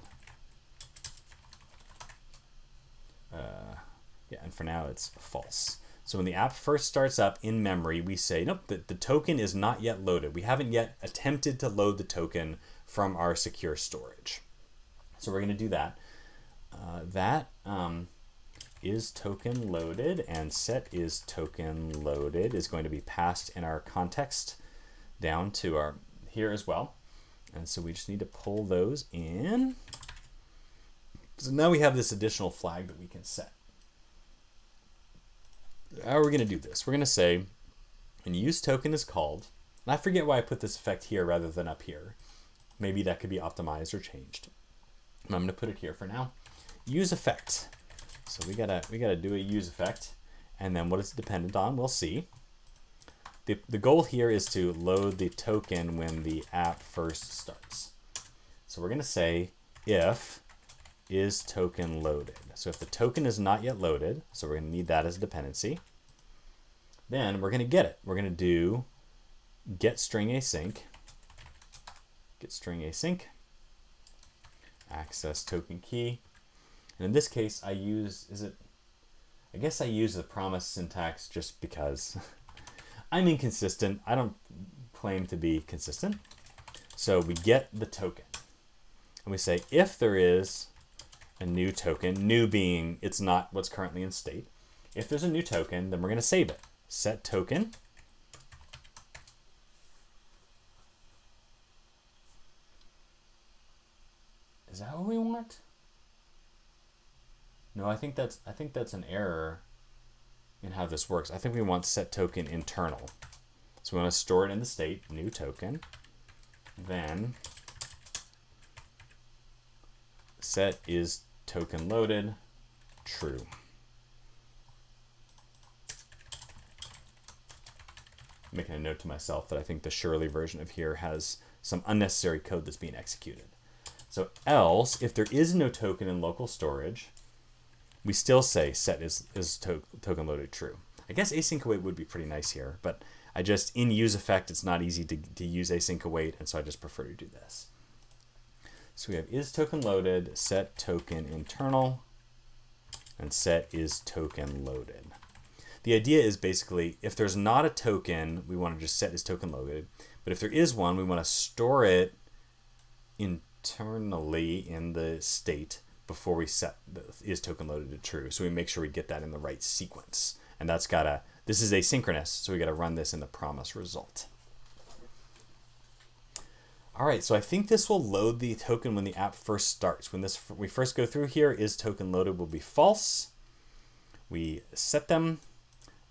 Yeah, and for now it's false. So when the app first starts up in memory, we say, nope, the token is not yet loaded. We haven't yet attempted to load the token from our secure storage. So we're going to do that. Is token loaded and set is token loaded is going to be passed in our context down to our here as well. And so we just need to pull those in. So now we have this additional flag that we can set. How are we going to do this? We're going to say when use token is called, and I forget why I put this effect here rather than up here. Maybe that could be optimized or changed. I'm going to put it here for now. Use effect. So we gotta do a use effect, and then what it's dependent on, we'll see. The goal here is to load the token when the app first starts. So we're gonna say if is token loaded. So if the token is not yet loaded, so we're gonna need that as a dependency, then we're gonna get it. We're gonna do get string async, access token key. And in this case, I guess I use the promise syntax just because I'm inconsistent. I don't claim to be consistent. So we get the token. And we say if there is a new token, new being it's not what's currently in state. If there's a new token, then we're going to save it. Set token. Is that what we want? No, I think that's an error in how this works. I think we want set token internal. So we want to store it in the state, new token, then set is token loaded, true. Making a note to myself that I think the Shirley version of here has some unnecessary code that's being executed. So else, if there is no token in local storage, we still say set is token loaded true. I guess async await would be pretty nice here, but I just, in use effect, it's not easy to use async await, and so I just prefer to do this. So we have is token loaded, set token internal, and set is token loaded. The idea is basically, if there's not a token, we want to just set is token loaded, but if there is one, we want to store it internally in the state before we set the is token loaded to true. So we make sure we get that in the right sequence. And that's this is asynchronous, so we gotta run this in the promise result. All right, so I think this will load the token when the app first starts. When we first go through here, is token loaded will be false. We set them,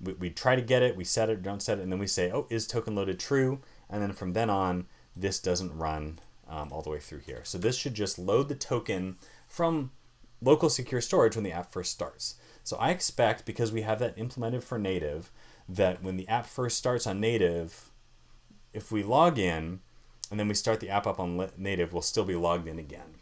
we try to get it, we set it, don't set it, and then we say, oh, is token loaded true? And then from then on, this doesn't run all the way through here. So this should just load the token from local secure storage when the app first starts. So I expect, because we have that implemented for native, that when the app first starts on native, if we log in and then we start the app up on native, we'll still be logged in again.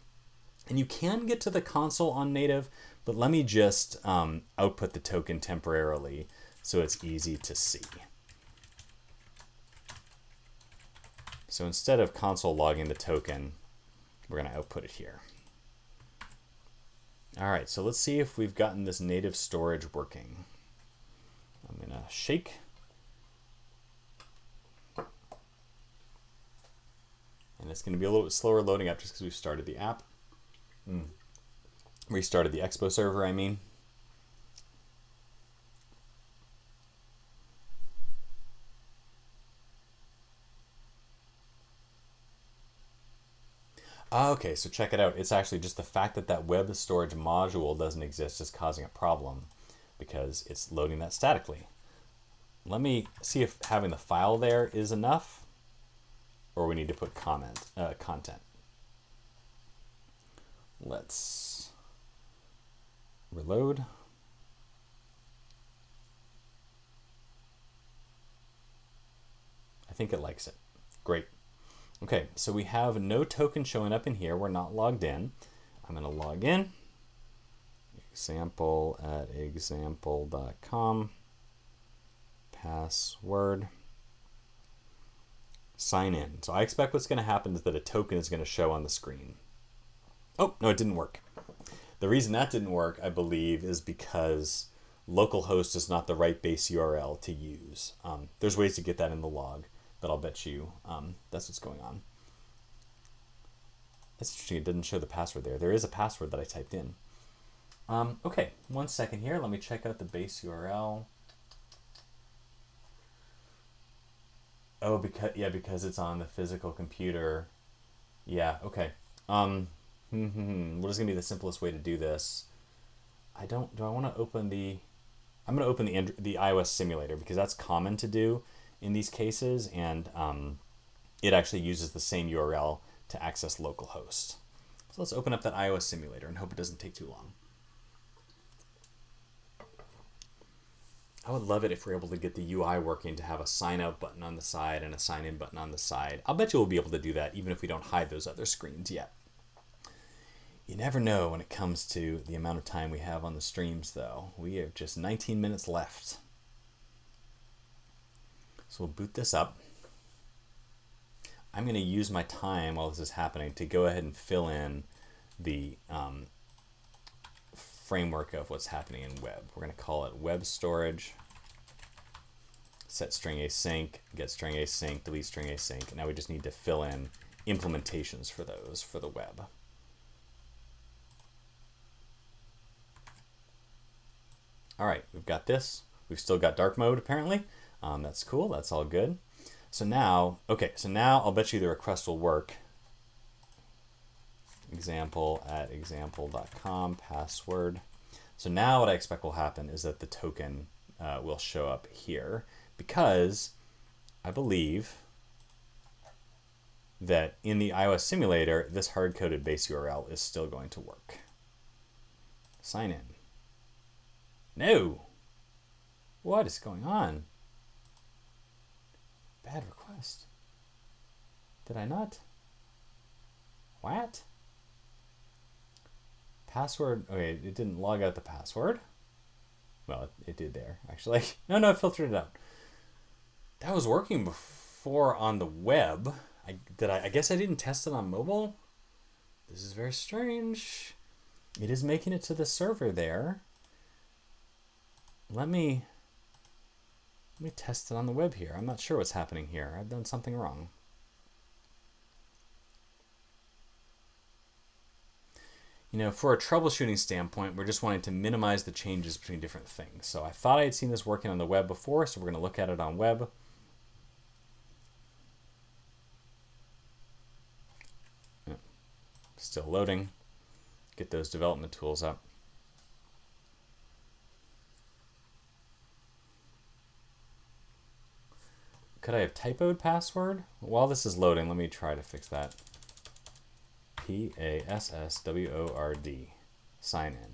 And you can get to the console on native, but let me just output the token temporarily so it's easy to see. So instead of console logging the token, we're going to output it here. All right, so let's see if we've gotten this native storage working. I'm going to shake. And it's going to be a little bit slower loading up just because we've started the app. Restarted the Expo server, I mean. Okay, so check it out. It's actually just the fact that that web storage module doesn't exist is causing a problem because it's loading that statically. Let me see if having the file there is enough. or we need to put content. Let's reload. I think it likes it. Great. Okay, so we have no token showing up in here. We're not logged in. I'm going to log in. Example@example.com. Password. Sign in. So I expect what's going to happen is that a token is going to show on the screen. Oh, no, it didn't work. The reason that didn't work, I believe, is because localhost is not the right base URL to use. There's ways to get that in the log, but I'll bet you that's what's going on. That's interesting. It didn't show the password there. There is a password that I typed in. Okay, 1 second here. Let me check out the base URL. Oh, because it's on the physical computer. Yeah, okay. What is going to be the simplest way to do this? Do I want to open I'm going to open the iOS simulator because that's common to do in these cases, and it actually uses the same URL to access localhost. So let's open up that iOS simulator and hope it doesn't take too long. I would love it if we're able to get the UI working to have a sign out button on the side and a sign in button on the side. I'll bet you we'll be able to do that even if we don't hide those other screens yet. You never know when it comes to the amount of time we have on the streams, though. We have just 19 minutes left. So we'll boot this up. I'm going to use my time while this is happening to go ahead and fill in the framework of what's happening in web. We're going to call it web storage, set string async, get string async, delete string async. Now we just need to fill in implementations for those for the web. All right, we've got this. We've still got dark mode apparently. That's cool. That's all good. So now, okay, so now I'll bet you the request will work. Example@example.com, password. So now what I expect will happen is that the token will show up here because I believe that in the iOS simulator, this hard-coded base URL is still going to work. Sign in. No! What is going on? Bad request. Did I not? What? Password. Okay, it didn't log out the password. Well, it did there, actually. No, it filtered it out. That was working before on the web. I guess I didn't test it on mobile. This is very strange. It is making it to the server there. Let me test it on the web here. I'm not sure what's happening here. I've done something wrong. You know, for a troubleshooting standpoint, we're just wanting to minimize the changes between different things. So I thought I had seen this working on the web before, so we're going to look at it on web. Still loading. Get those development tools up. Could I have typoed password? While this is loading, let me try to fix that. PASSWORD. Sign in.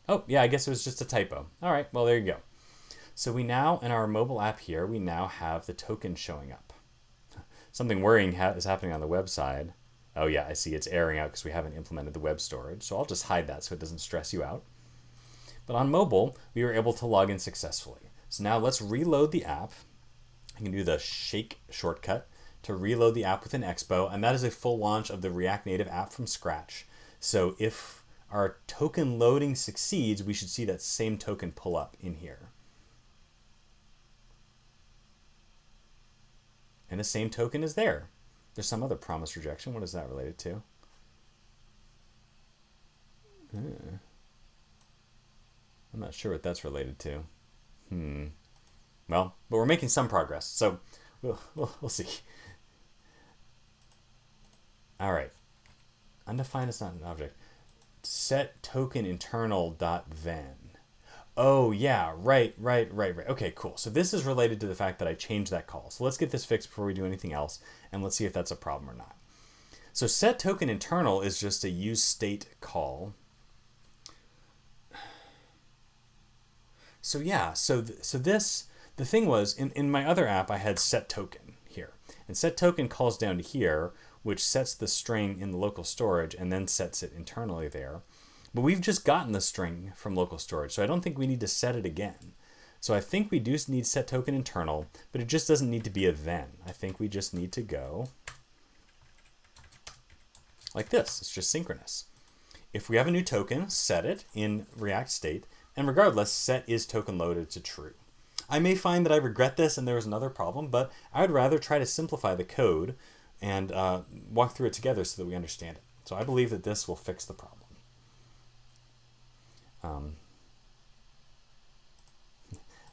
Oh, yeah, I guess it was just a typo. All right, well, there you go. So we now, in our mobile app here, we now have the token showing up. Something worrying is happening on the website. Oh, yeah, I see it's erroring out because we haven't implemented the web storage. So I'll just hide that so it doesn't stress you out. But on mobile, we were able to log in successfully. So now let's reload the app. You can do the shake shortcut to reload the app within Expo, and that is a full launch of the React Native app from scratch. So if our token loading succeeds, we should see that same token pull up in here. And the same token is there. There's some other promise rejection. What is that related to? I'm not sure what that's related to. Well, but we're making some progress, so we'll see. All right. Undefined is not an object. Set token internal dot then. Oh, yeah, right. Okay, cool. So this is related to the fact that I changed that call. So let's get this fixed before we do anything else, and let's see if that's a problem or not. So set token internal is just a use state call. So yeah, the thing was, in my other app, I had set token here. And set token calls down to here, which sets the string in the local storage and then sets it internally there. But we've just gotten the string from local storage, so I don't think we need to set it again. So I think we do need set token internal, but it just doesn't need to be a then. I think we just need to go like this. It's just synchronous. If we have a new token, set it in React state, and regardless, set is token loaded to true. I may find that I regret this and there was another problem, but I would rather try to simplify the code and walk through it together so that we understand it. So I believe that this will fix the problem.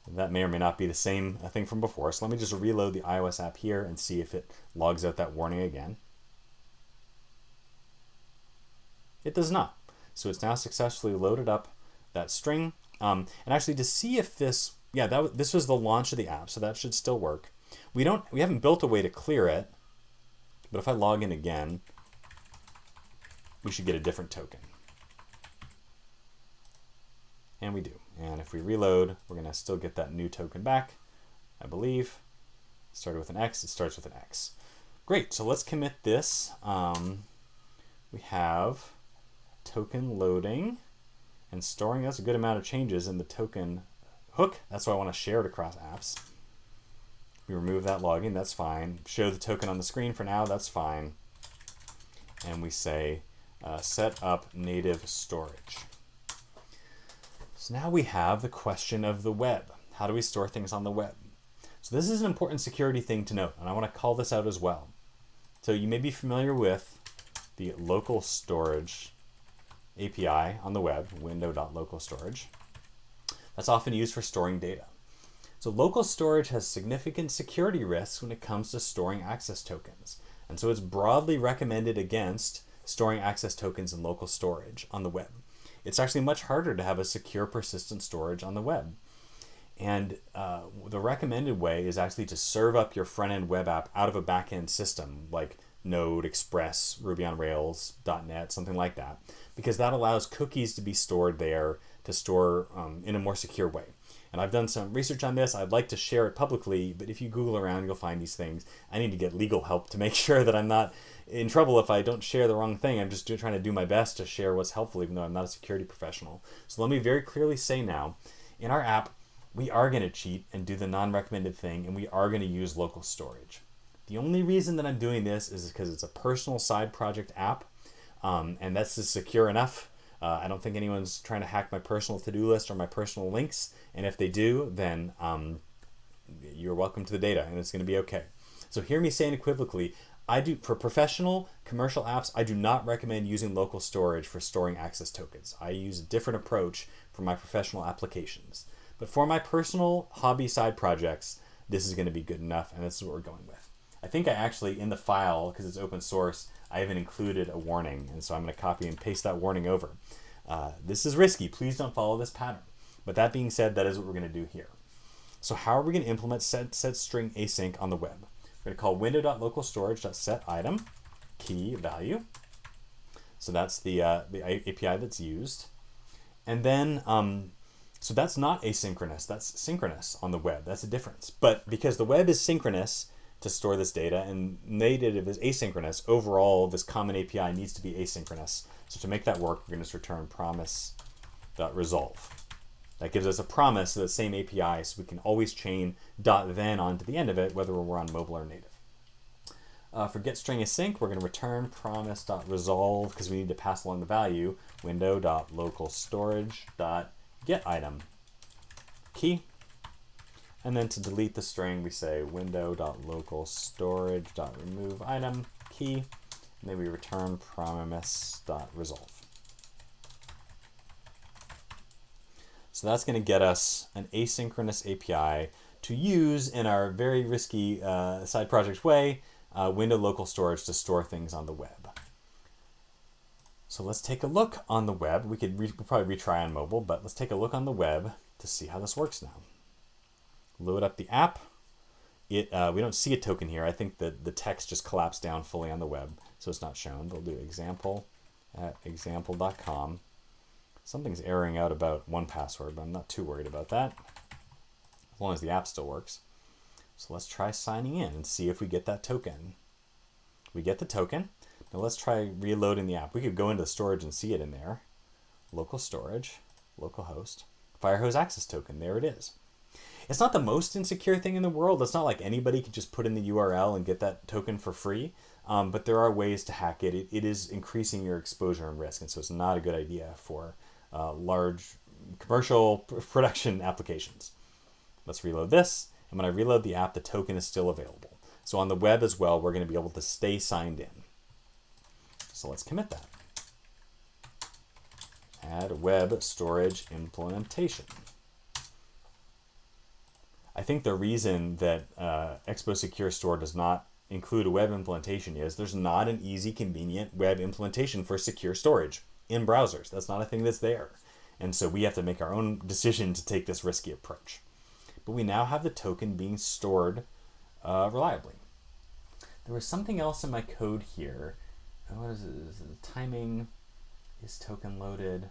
That may or may not be the same thing from before. So let me just reload the iOS app here and see if it logs out that warning again. It does not. So it's now successfully loaded up that string. And actually to see if this, this was the launch of the app, so that should still work. We haven't built a way to clear it, but if I log in again, we should get a different token. And we do. And if we reload, we're going to still get that new token back, I believe. It started with an X, it starts with an X. Great, so let's commit this. We have token loading and storing. That's a good amount of changes in the token hook. That's why I want to share it across apps. We remove that logging, that's fine. Show the token on the screen for now, that's fine. And we say set up native storage. So now we have the question of the web. How do we store things on the web? So this is an important security thing to note, and I want to call this out as well. So you may be familiar with the local storage API on the web, window.localStorage. That's often used for storing data. So local storage has significant security risks when it comes to storing access tokens. And so it's broadly recommended against storing access tokens in local storage on the web. It's actually much harder to have a secure persistent storage on the web. And the recommended way is actually to serve up your front-end web app out of a back-end system like Node, Express, Ruby on Rails, .NET, something like that, because that allows cookies to be stored there to store in a more secure way. And I've done some research on this. I'd like to share it publicly, but if you Google around, you'll find these things. I need to get legal help to make sure that I'm not in trouble if I don't share the wrong thing. I'm just trying to do my best to share what's helpful, even though I'm not a security professional. So let me very clearly say now, in our app, we are going to cheat and do the non-recommended thing, and we are going to use local storage. The only reason that I'm doing this is because it's a personal side project app, and that's just secure enough. I don't think anyone's trying to hack my personal to-do list or my personal links, and if they do, then you're welcome to the data, and it's going to be okay. So hear me say unequivocally, for professional commercial apps, I do not recommend using local storage for storing access tokens. I use a different approach for my professional applications. But for my personal hobby side projects, this is going to be good enough, and this is what we're going with. I think I actually, in the file, because it's open source, I even included a warning, and so I'm going to copy and paste that warning over. This is risky. Please don't follow this pattern. But that being said, that is what we're going to do here. So how are we going to implement setString async on the web? We're going to call window.localStorage.setItem key value. So that's the API that's used. And then, so that's not asynchronous. That's synchronous on the web. That's a difference. But because the web is synchronous to store this data and native is asynchronous, overall, this common API needs to be asynchronous. So to make that work, we're going to just return promise.resolve. That gives us a promise of the same API, so we can always chain .then onto the end of it, whether we're on mobile or native. For getStringAsync, we're going to return promise.resolve because we need to pass along the value window.localStorage.getItem key. And then to delete the string, we say window.localStorage.removeItem key. And then we return promise.resolve. So that's going to get us an asynchronous API to use in our very risky side project way, window local storage to store things on the web. So let's take a look on the web. We'll probably retry on mobile, but let's take a look on the web. to see how this works now. Load up the app. We don't see a token here. I think that the text just collapsed down fully on the web, so it's not shown. We'll do example at example.com. Something's erroring out about 1Password, but I'm not too worried about that, as long as the app still works. So let's try signing in and see if we get that token. We get the token. Now let's try reloading the app. We could go into the storage and see it in there. Local storage, localhost, Firehose access token. There it is. It's not the most insecure thing in the world. It's not like anybody can just put in the URL and get that token for free. But there are ways to hack it. It is increasing your exposure and risk, and so it's not a good idea for large commercial production applications. Let's reload this, and when I reload the app, the token is still available. So on the web as well, we're going to be able to stay signed in. So let's commit that. Add web storage implementation. I think the reason that Expo Secure Store does not include a web implementation is there's not an easy, convenient web implementation for secure storage in browsers. That's not a thing that's there. And so we have to make our own decision to take this risky approach. But we now have the token being stored reliably. There was something else in my code here. What is it? Is it the timing? Is token loaded?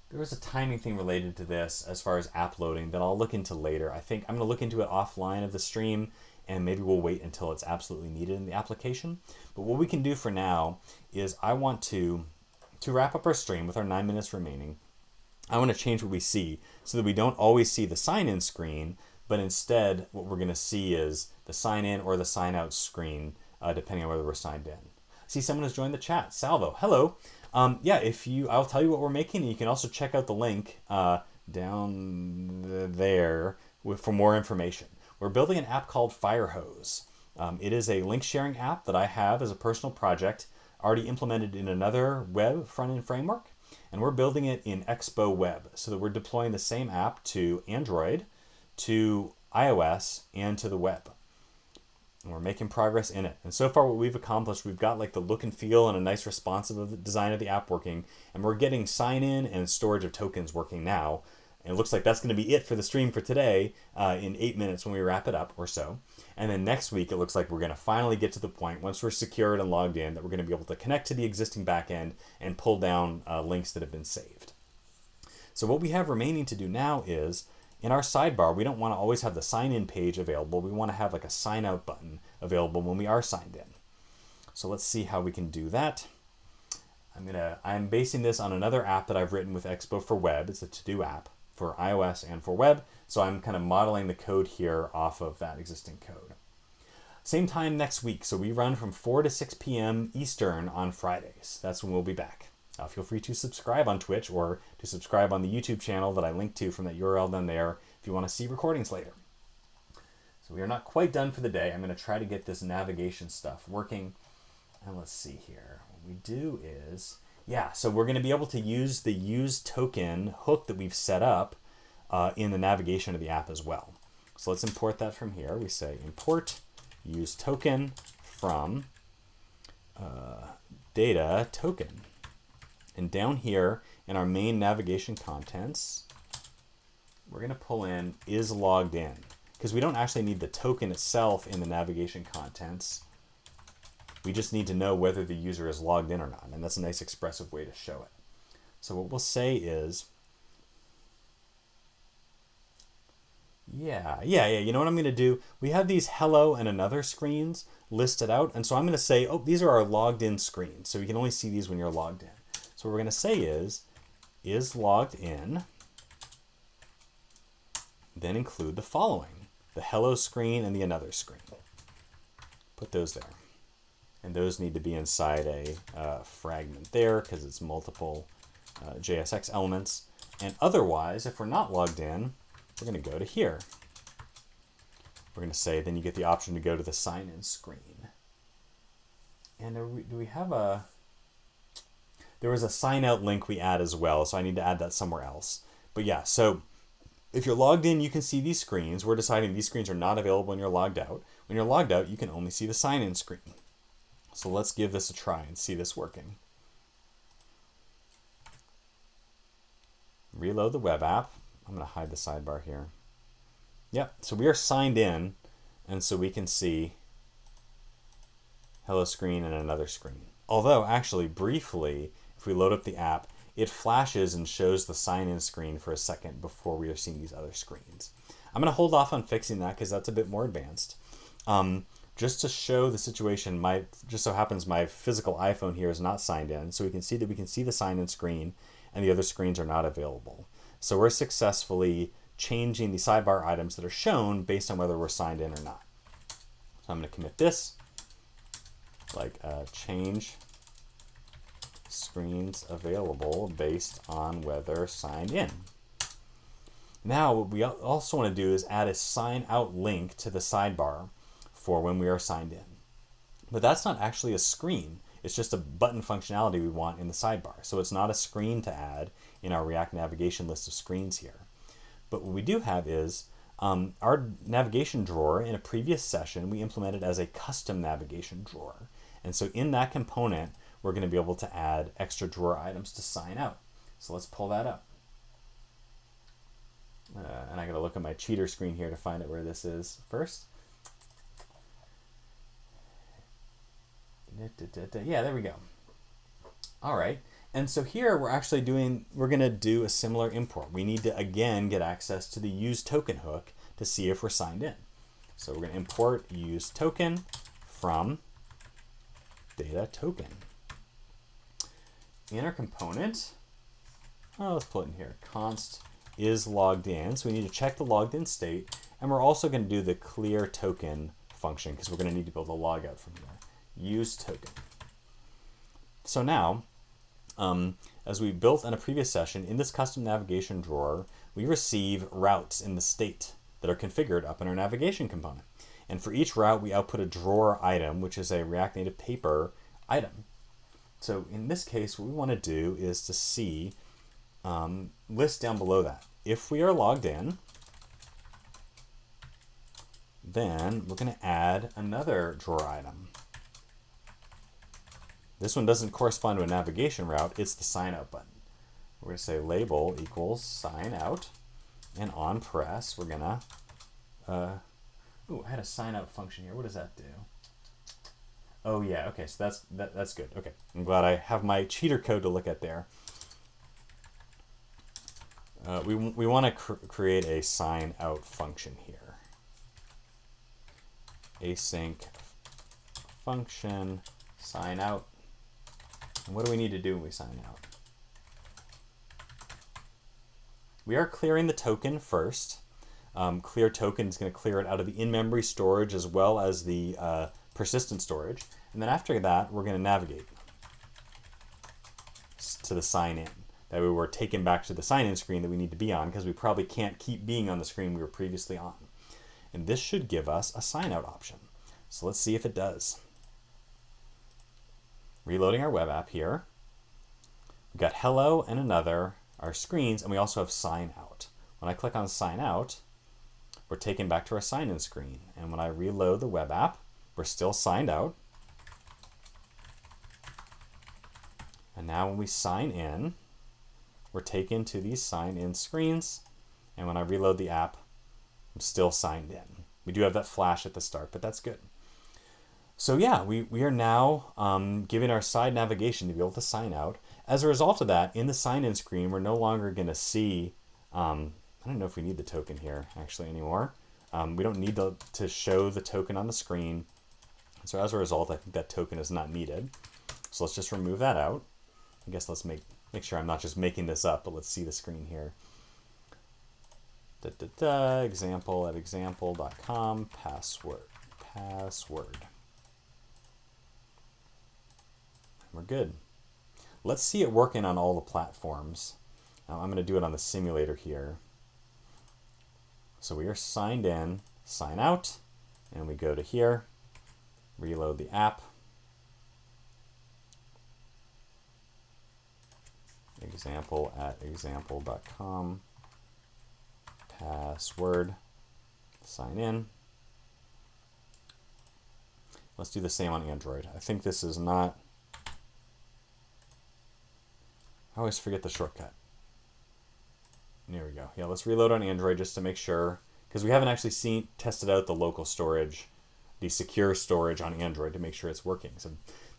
There was a timing thing related to this as far as app loading that I'll look into later. I think I'm going to look into it offline of the stream, and maybe we'll wait until it's absolutely needed in the application. But what we can do for now is I want to wrap up our stream with our 9 minutes remaining. I want to change what we see so that we don't always see the sign-in screen, but instead what we're going to see is the sign-in or the sign-out screen, depending on whether we're signed in. I see someone has joined the chat. Salvo, hello. Yeah, I'll tell you what we're making, and you can also check out the link down there for more information. We're building an app called Firehose. It is a link sharing app that I have as a personal project, already implemented in another web front-end framework, and we're building it in Expo Web so that we're deploying the same app to Android, to iOS, and to the web. And we're making progress in it. And so far what we've accomplished, we've got like the look and feel and a nice responsive design of the app working, and we're getting sign-in and storage of tokens working now. And it looks like that's going to be it for the stream for today in 8 minutes when we wrap it up or so. And then next week, it looks like we're going to finally get to the point, once we're secured and logged in, that we're going to be able to connect to the existing backend and pull down links that have been saved. So what we have remaining to do now is, in our sidebar, we don't want to always have the sign-in page available. We want to have like a sign-out button available when we are signed in. So let's see how we can do that. I'm basing this on another app that I've written with Expo for web. It's a to-do app for iOS and for web. So I'm kind of modeling the code here off of that existing code. Same time next week. So we run from 4 to 6 p.m. Eastern on Fridays. That's when we'll be back. Feel free to subscribe on Twitch or to subscribe on the YouTube channel that I linked to from that URL down there if you want to see recordings later. So we are not quite done for the day. I'm going to try to get this navigation stuff working. And let's see here. What we do is, so we're going to be able to use the use token hook that we've set up in the navigation of the app as well. So let's import that from here. We say import use token from data token. And down here in our main navigation contents, we're going to pull in is logged in, because we don't actually need the token itself in the navigation contents. We just need to know whether the user is logged in or not, and that's a nice expressive way to show it. So what we'll say is, you know what I'm going to do? We have these hello and another screens listed out, and so I'm going to say, these are our logged in screens, so you can only see these when you're logged in. So what we're going to say is logged in, then include the following, the hello screen and the another screen. Put those there. And those need to be inside a fragment there because it's multiple JSX elements. And otherwise, if we're not logged in, we're going to go to here. We're going to say, then you get the option to go to the sign-in screen. And do we have a... There was a sign-out link we add as well, so I need to add that somewhere else. But yeah, so if you're logged in, you can see these screens. We're deciding these screens are not available when you're logged out. When you're logged out, you can only see the sign-in screen. So let's give this a try and see this working. Reload the web app. I'm going to hide the sidebar here. Yep, so we are signed in, and so we can see hello screen and another screen. Although, actually, briefly, if we load up the app, it flashes and shows the sign-in screen for a second before we are seeing these other screens. I'm going to hold off on fixing that because that's a bit more advanced. Just to show the situation, just so happens my physical iPhone here is not signed in, so we can see the sign-in screen and the other screens are not available. So we're successfully changing the sidebar items that are shown based on whether we're signed in or not. So I'm going to commit this, like change screens available based on whether signed in. Now what we also want to do is add a sign out link to the sidebar for when we are signed in. But that's not actually a screen. It's just a button functionality we want in the sidebar. So it's not a screen to add in our React navigation list of screens here. But what we do have is our navigation drawer in a previous session we implemented as a custom navigation drawer. And so in that component, we're going to be able to add extra drawer items to sign out. So let's pull that up. And I got to look at my cheater screen here to find out where this is first. Yeah, there we go. All right. And so here we're going to do a similar import. We need to, again, get access to the use token hook to see if we're signed in. So we're going to import use token from data token. In our component, let's put in here, const is logged in. So we need to check the logged in state. And we're also going to do the clear token function because we're going to need to be able to log out from here. Use token. So now, as we built in a previous session, in this custom navigation drawer, we receive routes in the state that are configured up in our navigation component. And for each route, we output a drawer item, which is a React Native paper item. So in this case, what we want to do is to see, list down below that. If we are logged in, then we're going to add another drawer item. This one doesn't correspond to a navigation route, it's the sign out button. We're going to say label equals sign out, and on press, we're going to, I had a sign out function here. What does that do? Oh yeah, okay, so that's good. Okay, I'm glad I have my cheater code to look at there. We want to create a sign out function here. Async function sign out. And what do we need to do when we sign out? We are clearing the token first. Clear token is going to clear it out of the in-memory storage as well as the persistent storage. And then after that, we're going to navigate to the sign in. That way we're taken back to the sign-in screen that we need to be on because we probably can't keep being on the screen we were previously on. And this should give us a sign out option. So let's see if it does. Reloading our web app here. We've got hello and another, our screens, and we also have sign out. When I click on sign out, we're taken back to our sign-in screen. And when I reload the web app, we're still signed out. And now when we sign in, we're taken to these sign-in screens. And when I reload the app, I'm still signed in. We do have that flash at the start, but that's good. So yeah, we are now giving our side navigation to be able to sign out. As a result of that, in the sign-in screen, we're no longer going to see, I don't know if we need the token here actually anymore. We don't need to show the token on the screen. So as a result, I think that token is not needed. So let's just remove that out. I guess let's make sure I'm not just making this up, but let's see the screen here. Example at example.com, password. We're good. Let's see it working on all the platforms. Now I'm going to do it on the simulator here. So we are signed in, sign out, and we go to here, reload the app. Example at example.com, password, sign in. Let's do the same on Android. I think this is not, I always forget the shortcut. There we go. Yeah, let's reload on Android just to make sure, because we haven't actually tested out the local storage, the secure storage on Android to make sure it's working. So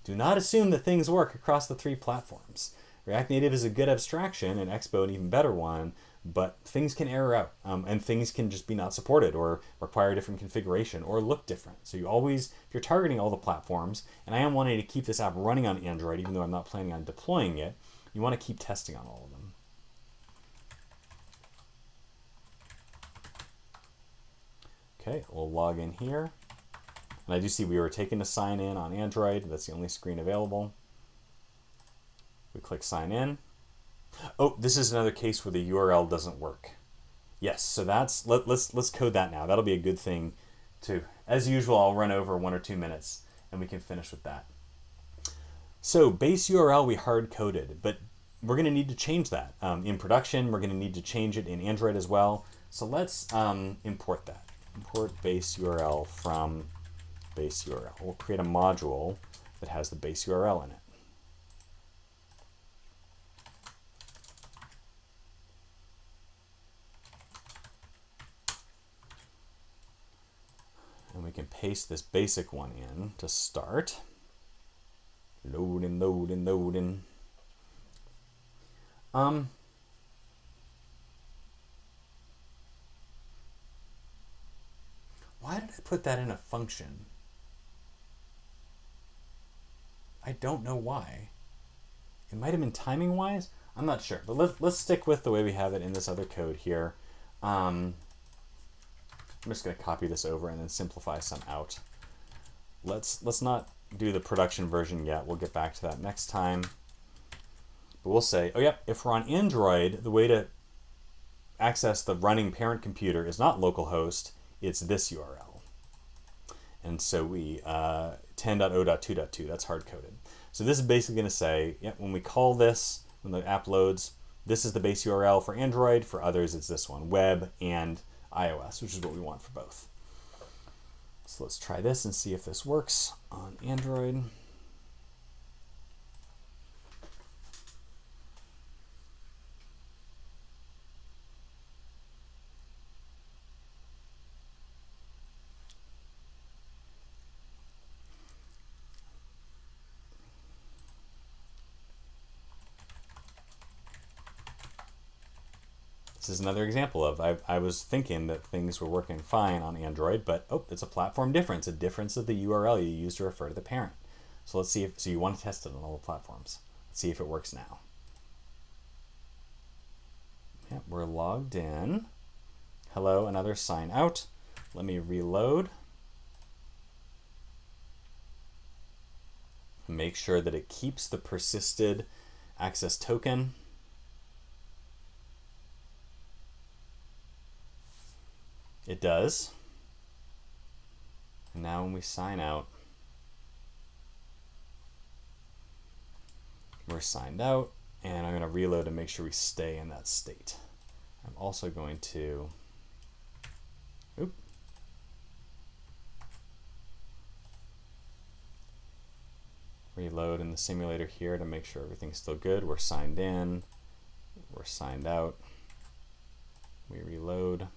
do not assume that things work across the 3 platforms. React Native is a good abstraction and Expo an even better one, but things can error out and things can just be not supported or require a different configuration or look different. So you always, if you're targeting all the platforms, and I am wanting to keep this app running on Android even though I'm not planning on deploying it, you want to keep testing on all of them. Okay, we'll log in here. And I do see we were taken to sign in on Android. That's the only screen available. We click sign in. Oh, this is another case where the URL doesn't work. Yes, so that's let's code that now. That'll be a good thing to, as usual, I'll run over 1 or 2 minutes and we can finish with that. So base URL we hard coded, but we're going to need to change that. In production, we're going to need to change it in Android as well. So let's import that. Import base URL from base URL. We'll create a module that has the base URL in it. And we can paste this basic one in to start. Loading, loading, loading. Why did I put that in a function? I don't know why. It might have been timing wise. I'm not sure, but let's stick with the way we have it in this other code here. I'm just going to copy this over and then simplify some out. Let's not do the production version yet. We'll get back to that next time. But we'll say, oh yeah, if we're on Android, the way to access the running parent computer is not localhost, it's this URL. And so we 10.0.2.2, that's hard-coded. So this is basically going to say, yeah, when we call this, when the app loads, this is the base URL for Android. For others, it's this one, web and iOS, which is what we want for both. So let's try this and see if this works on Android. This is another example of I was thinking that things were working fine on Android, but oh, it's a platform difference, a difference of the URL you use to refer to the parent. So let's see if, so you want to test it on all the platforms. Let's see if it works now. Yep, we're logged in. Hello, another sign out. Let me reload. Make sure that it keeps the persisted access token. It does. And now when we sign out, we're signed out, and I'm going to reload to make sure we stay in that state. I'm also going to reload in the simulator here to make sure everything's still good. We're signed in, we're signed out, we reload,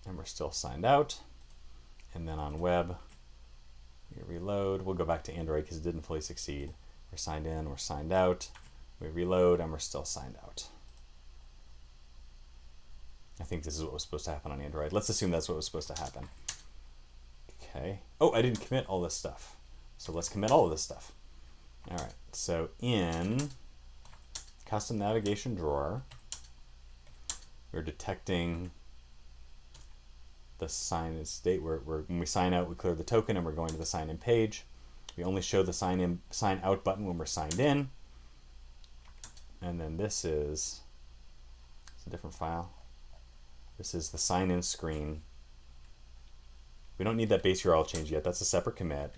and we're still signed out. And then on web, we reload. We'll go back to Android because it didn't fully succeed. We're signed in, we're signed out, we reload, and we're still signed out. I think this is what was supposed to happen on Android. Let's assume that's what was supposed to happen. Okay. Oh, I didn't commit all this stuff. So let's commit all of this stuff. All right. So in custom navigation drawer, we're detecting the sign in state where when we sign out, we clear the token and we're going to the sign in page. We only show the sign out button when we're signed in. And then this is, it's a different file. This is the sign in screen. We don't need that base URL change yet. That's a separate commit.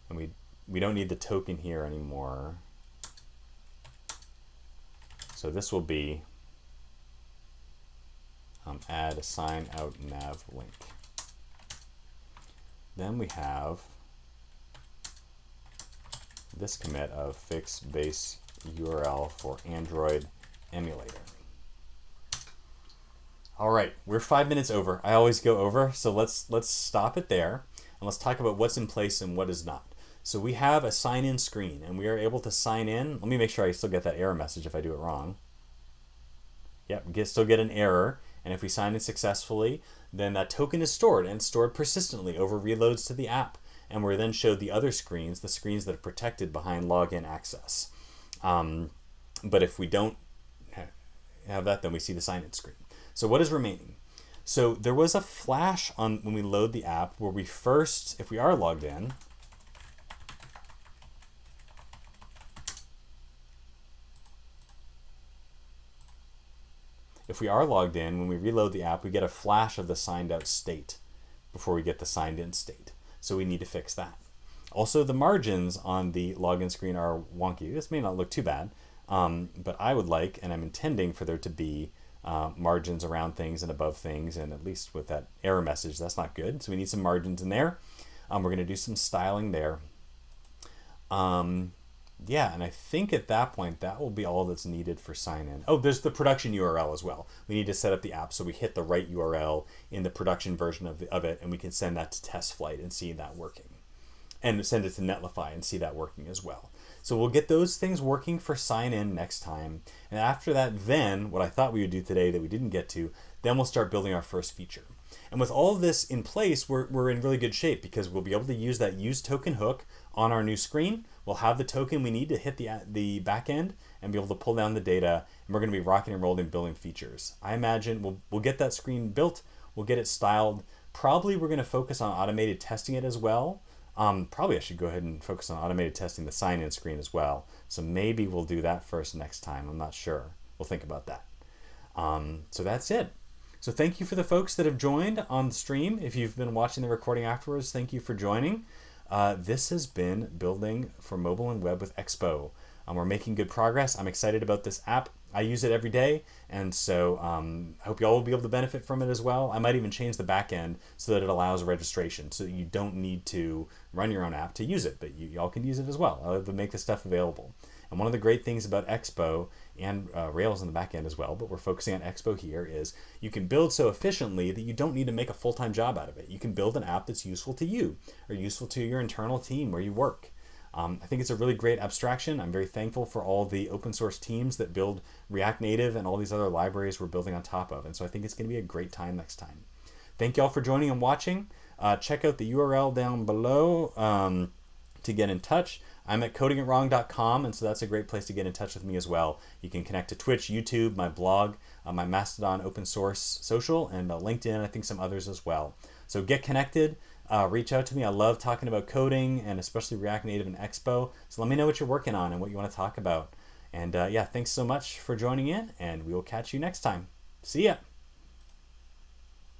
And we don't need the token here anymore. So this will be add a sign out nav link. Then we have this commit of fix base URL for Android emulator. All right, we're 5 minutes over. I always go over, so let's stop it there and let's talk about what's in place and what is not. So we have a sign-in screen, and we are able to sign in. Let me make sure I still get that error message if I do it wrong. Yep, we still get an error, and if we sign in successfully, then that token is stored, and stored persistently over reloads to the app, and we're then showed the other screens, the screens that are protected behind login access. But if we don't have that, then we see the sign-in screen. So what is remaining? So there was a flash on when we load the app where we first, if we are logged in, when we reload the app, we get a flash of the signed out state before we get the signed in state. So we need to fix that. Also, the margins on the login screen are wonky. This may not look too bad, but I would like, and I'm intending for there to be margins around things and above things, and at least with that error message, that's not good. So we need some margins in there. We're going to do some styling there. Yeah, and I think at that point, that will be all that's needed for sign-in. Oh, there's the production URL as well. We need to set up the app so we hit the right URL in the production version of it, and we can send that to TestFlight and see that working. And send it to Netlify and see that working as well. So we'll get those things working for sign-in next time. And after that, then, what I thought we would do today that we didn't get to, then we'll start building our first feature. And with all of this in place, we're in really good shape because we'll be able to use that use token hook on our new screen. We'll have the token we need to hit the back end and be able to pull down the data, and we're going to be rocking and rolling building features. I imagine we'll get that screen built, we'll get it styled. Probably we're going to focus on automated testing it as well. Probably I should go ahead and focus on automated testing the sign-in screen as well. So maybe we'll do that first next time. I'm not sure. We'll think about that. So that's it. So thank you for the folks that have joined on the stream. If you've been watching the recording afterwards, thank you for joining. This has been Building for Mobile and Web with Expo. We're making good progress. I'm excited about this app. I use it every day, and so I hope you all will be able to benefit from it as well. I might even change the back end so that it allows registration, so that you don't need to run your own app to use it, but you all can use it as well. I'll make this stuff available. And one of the great things about Expo and Rails in the back end as well, but we're focusing on Expo here, is you can build so efficiently that you don't need to make a full-time job out of it. You can build an app that's useful to you or useful to your internal team where you work. I think it's a really great abstraction. I'm very thankful for all the open source teams that build React Native and all these other libraries we're building on top of. And so I think it's going to be a great time next time. Thank you all for joining and watching. Check out the URL down below to get in touch. I'm at codingitwrong.com, and so that's a great place to get in touch with me as well. You can connect to Twitch, YouTube, my blog, my Mastodon open source social, and LinkedIn, I think some others as well. So get connected. Reach out to me. I love talking about coding, and especially React Native and Expo. So let me know what you're working on and what you want to talk about. And yeah, thanks so much for joining in, and we will catch you next time. See ya.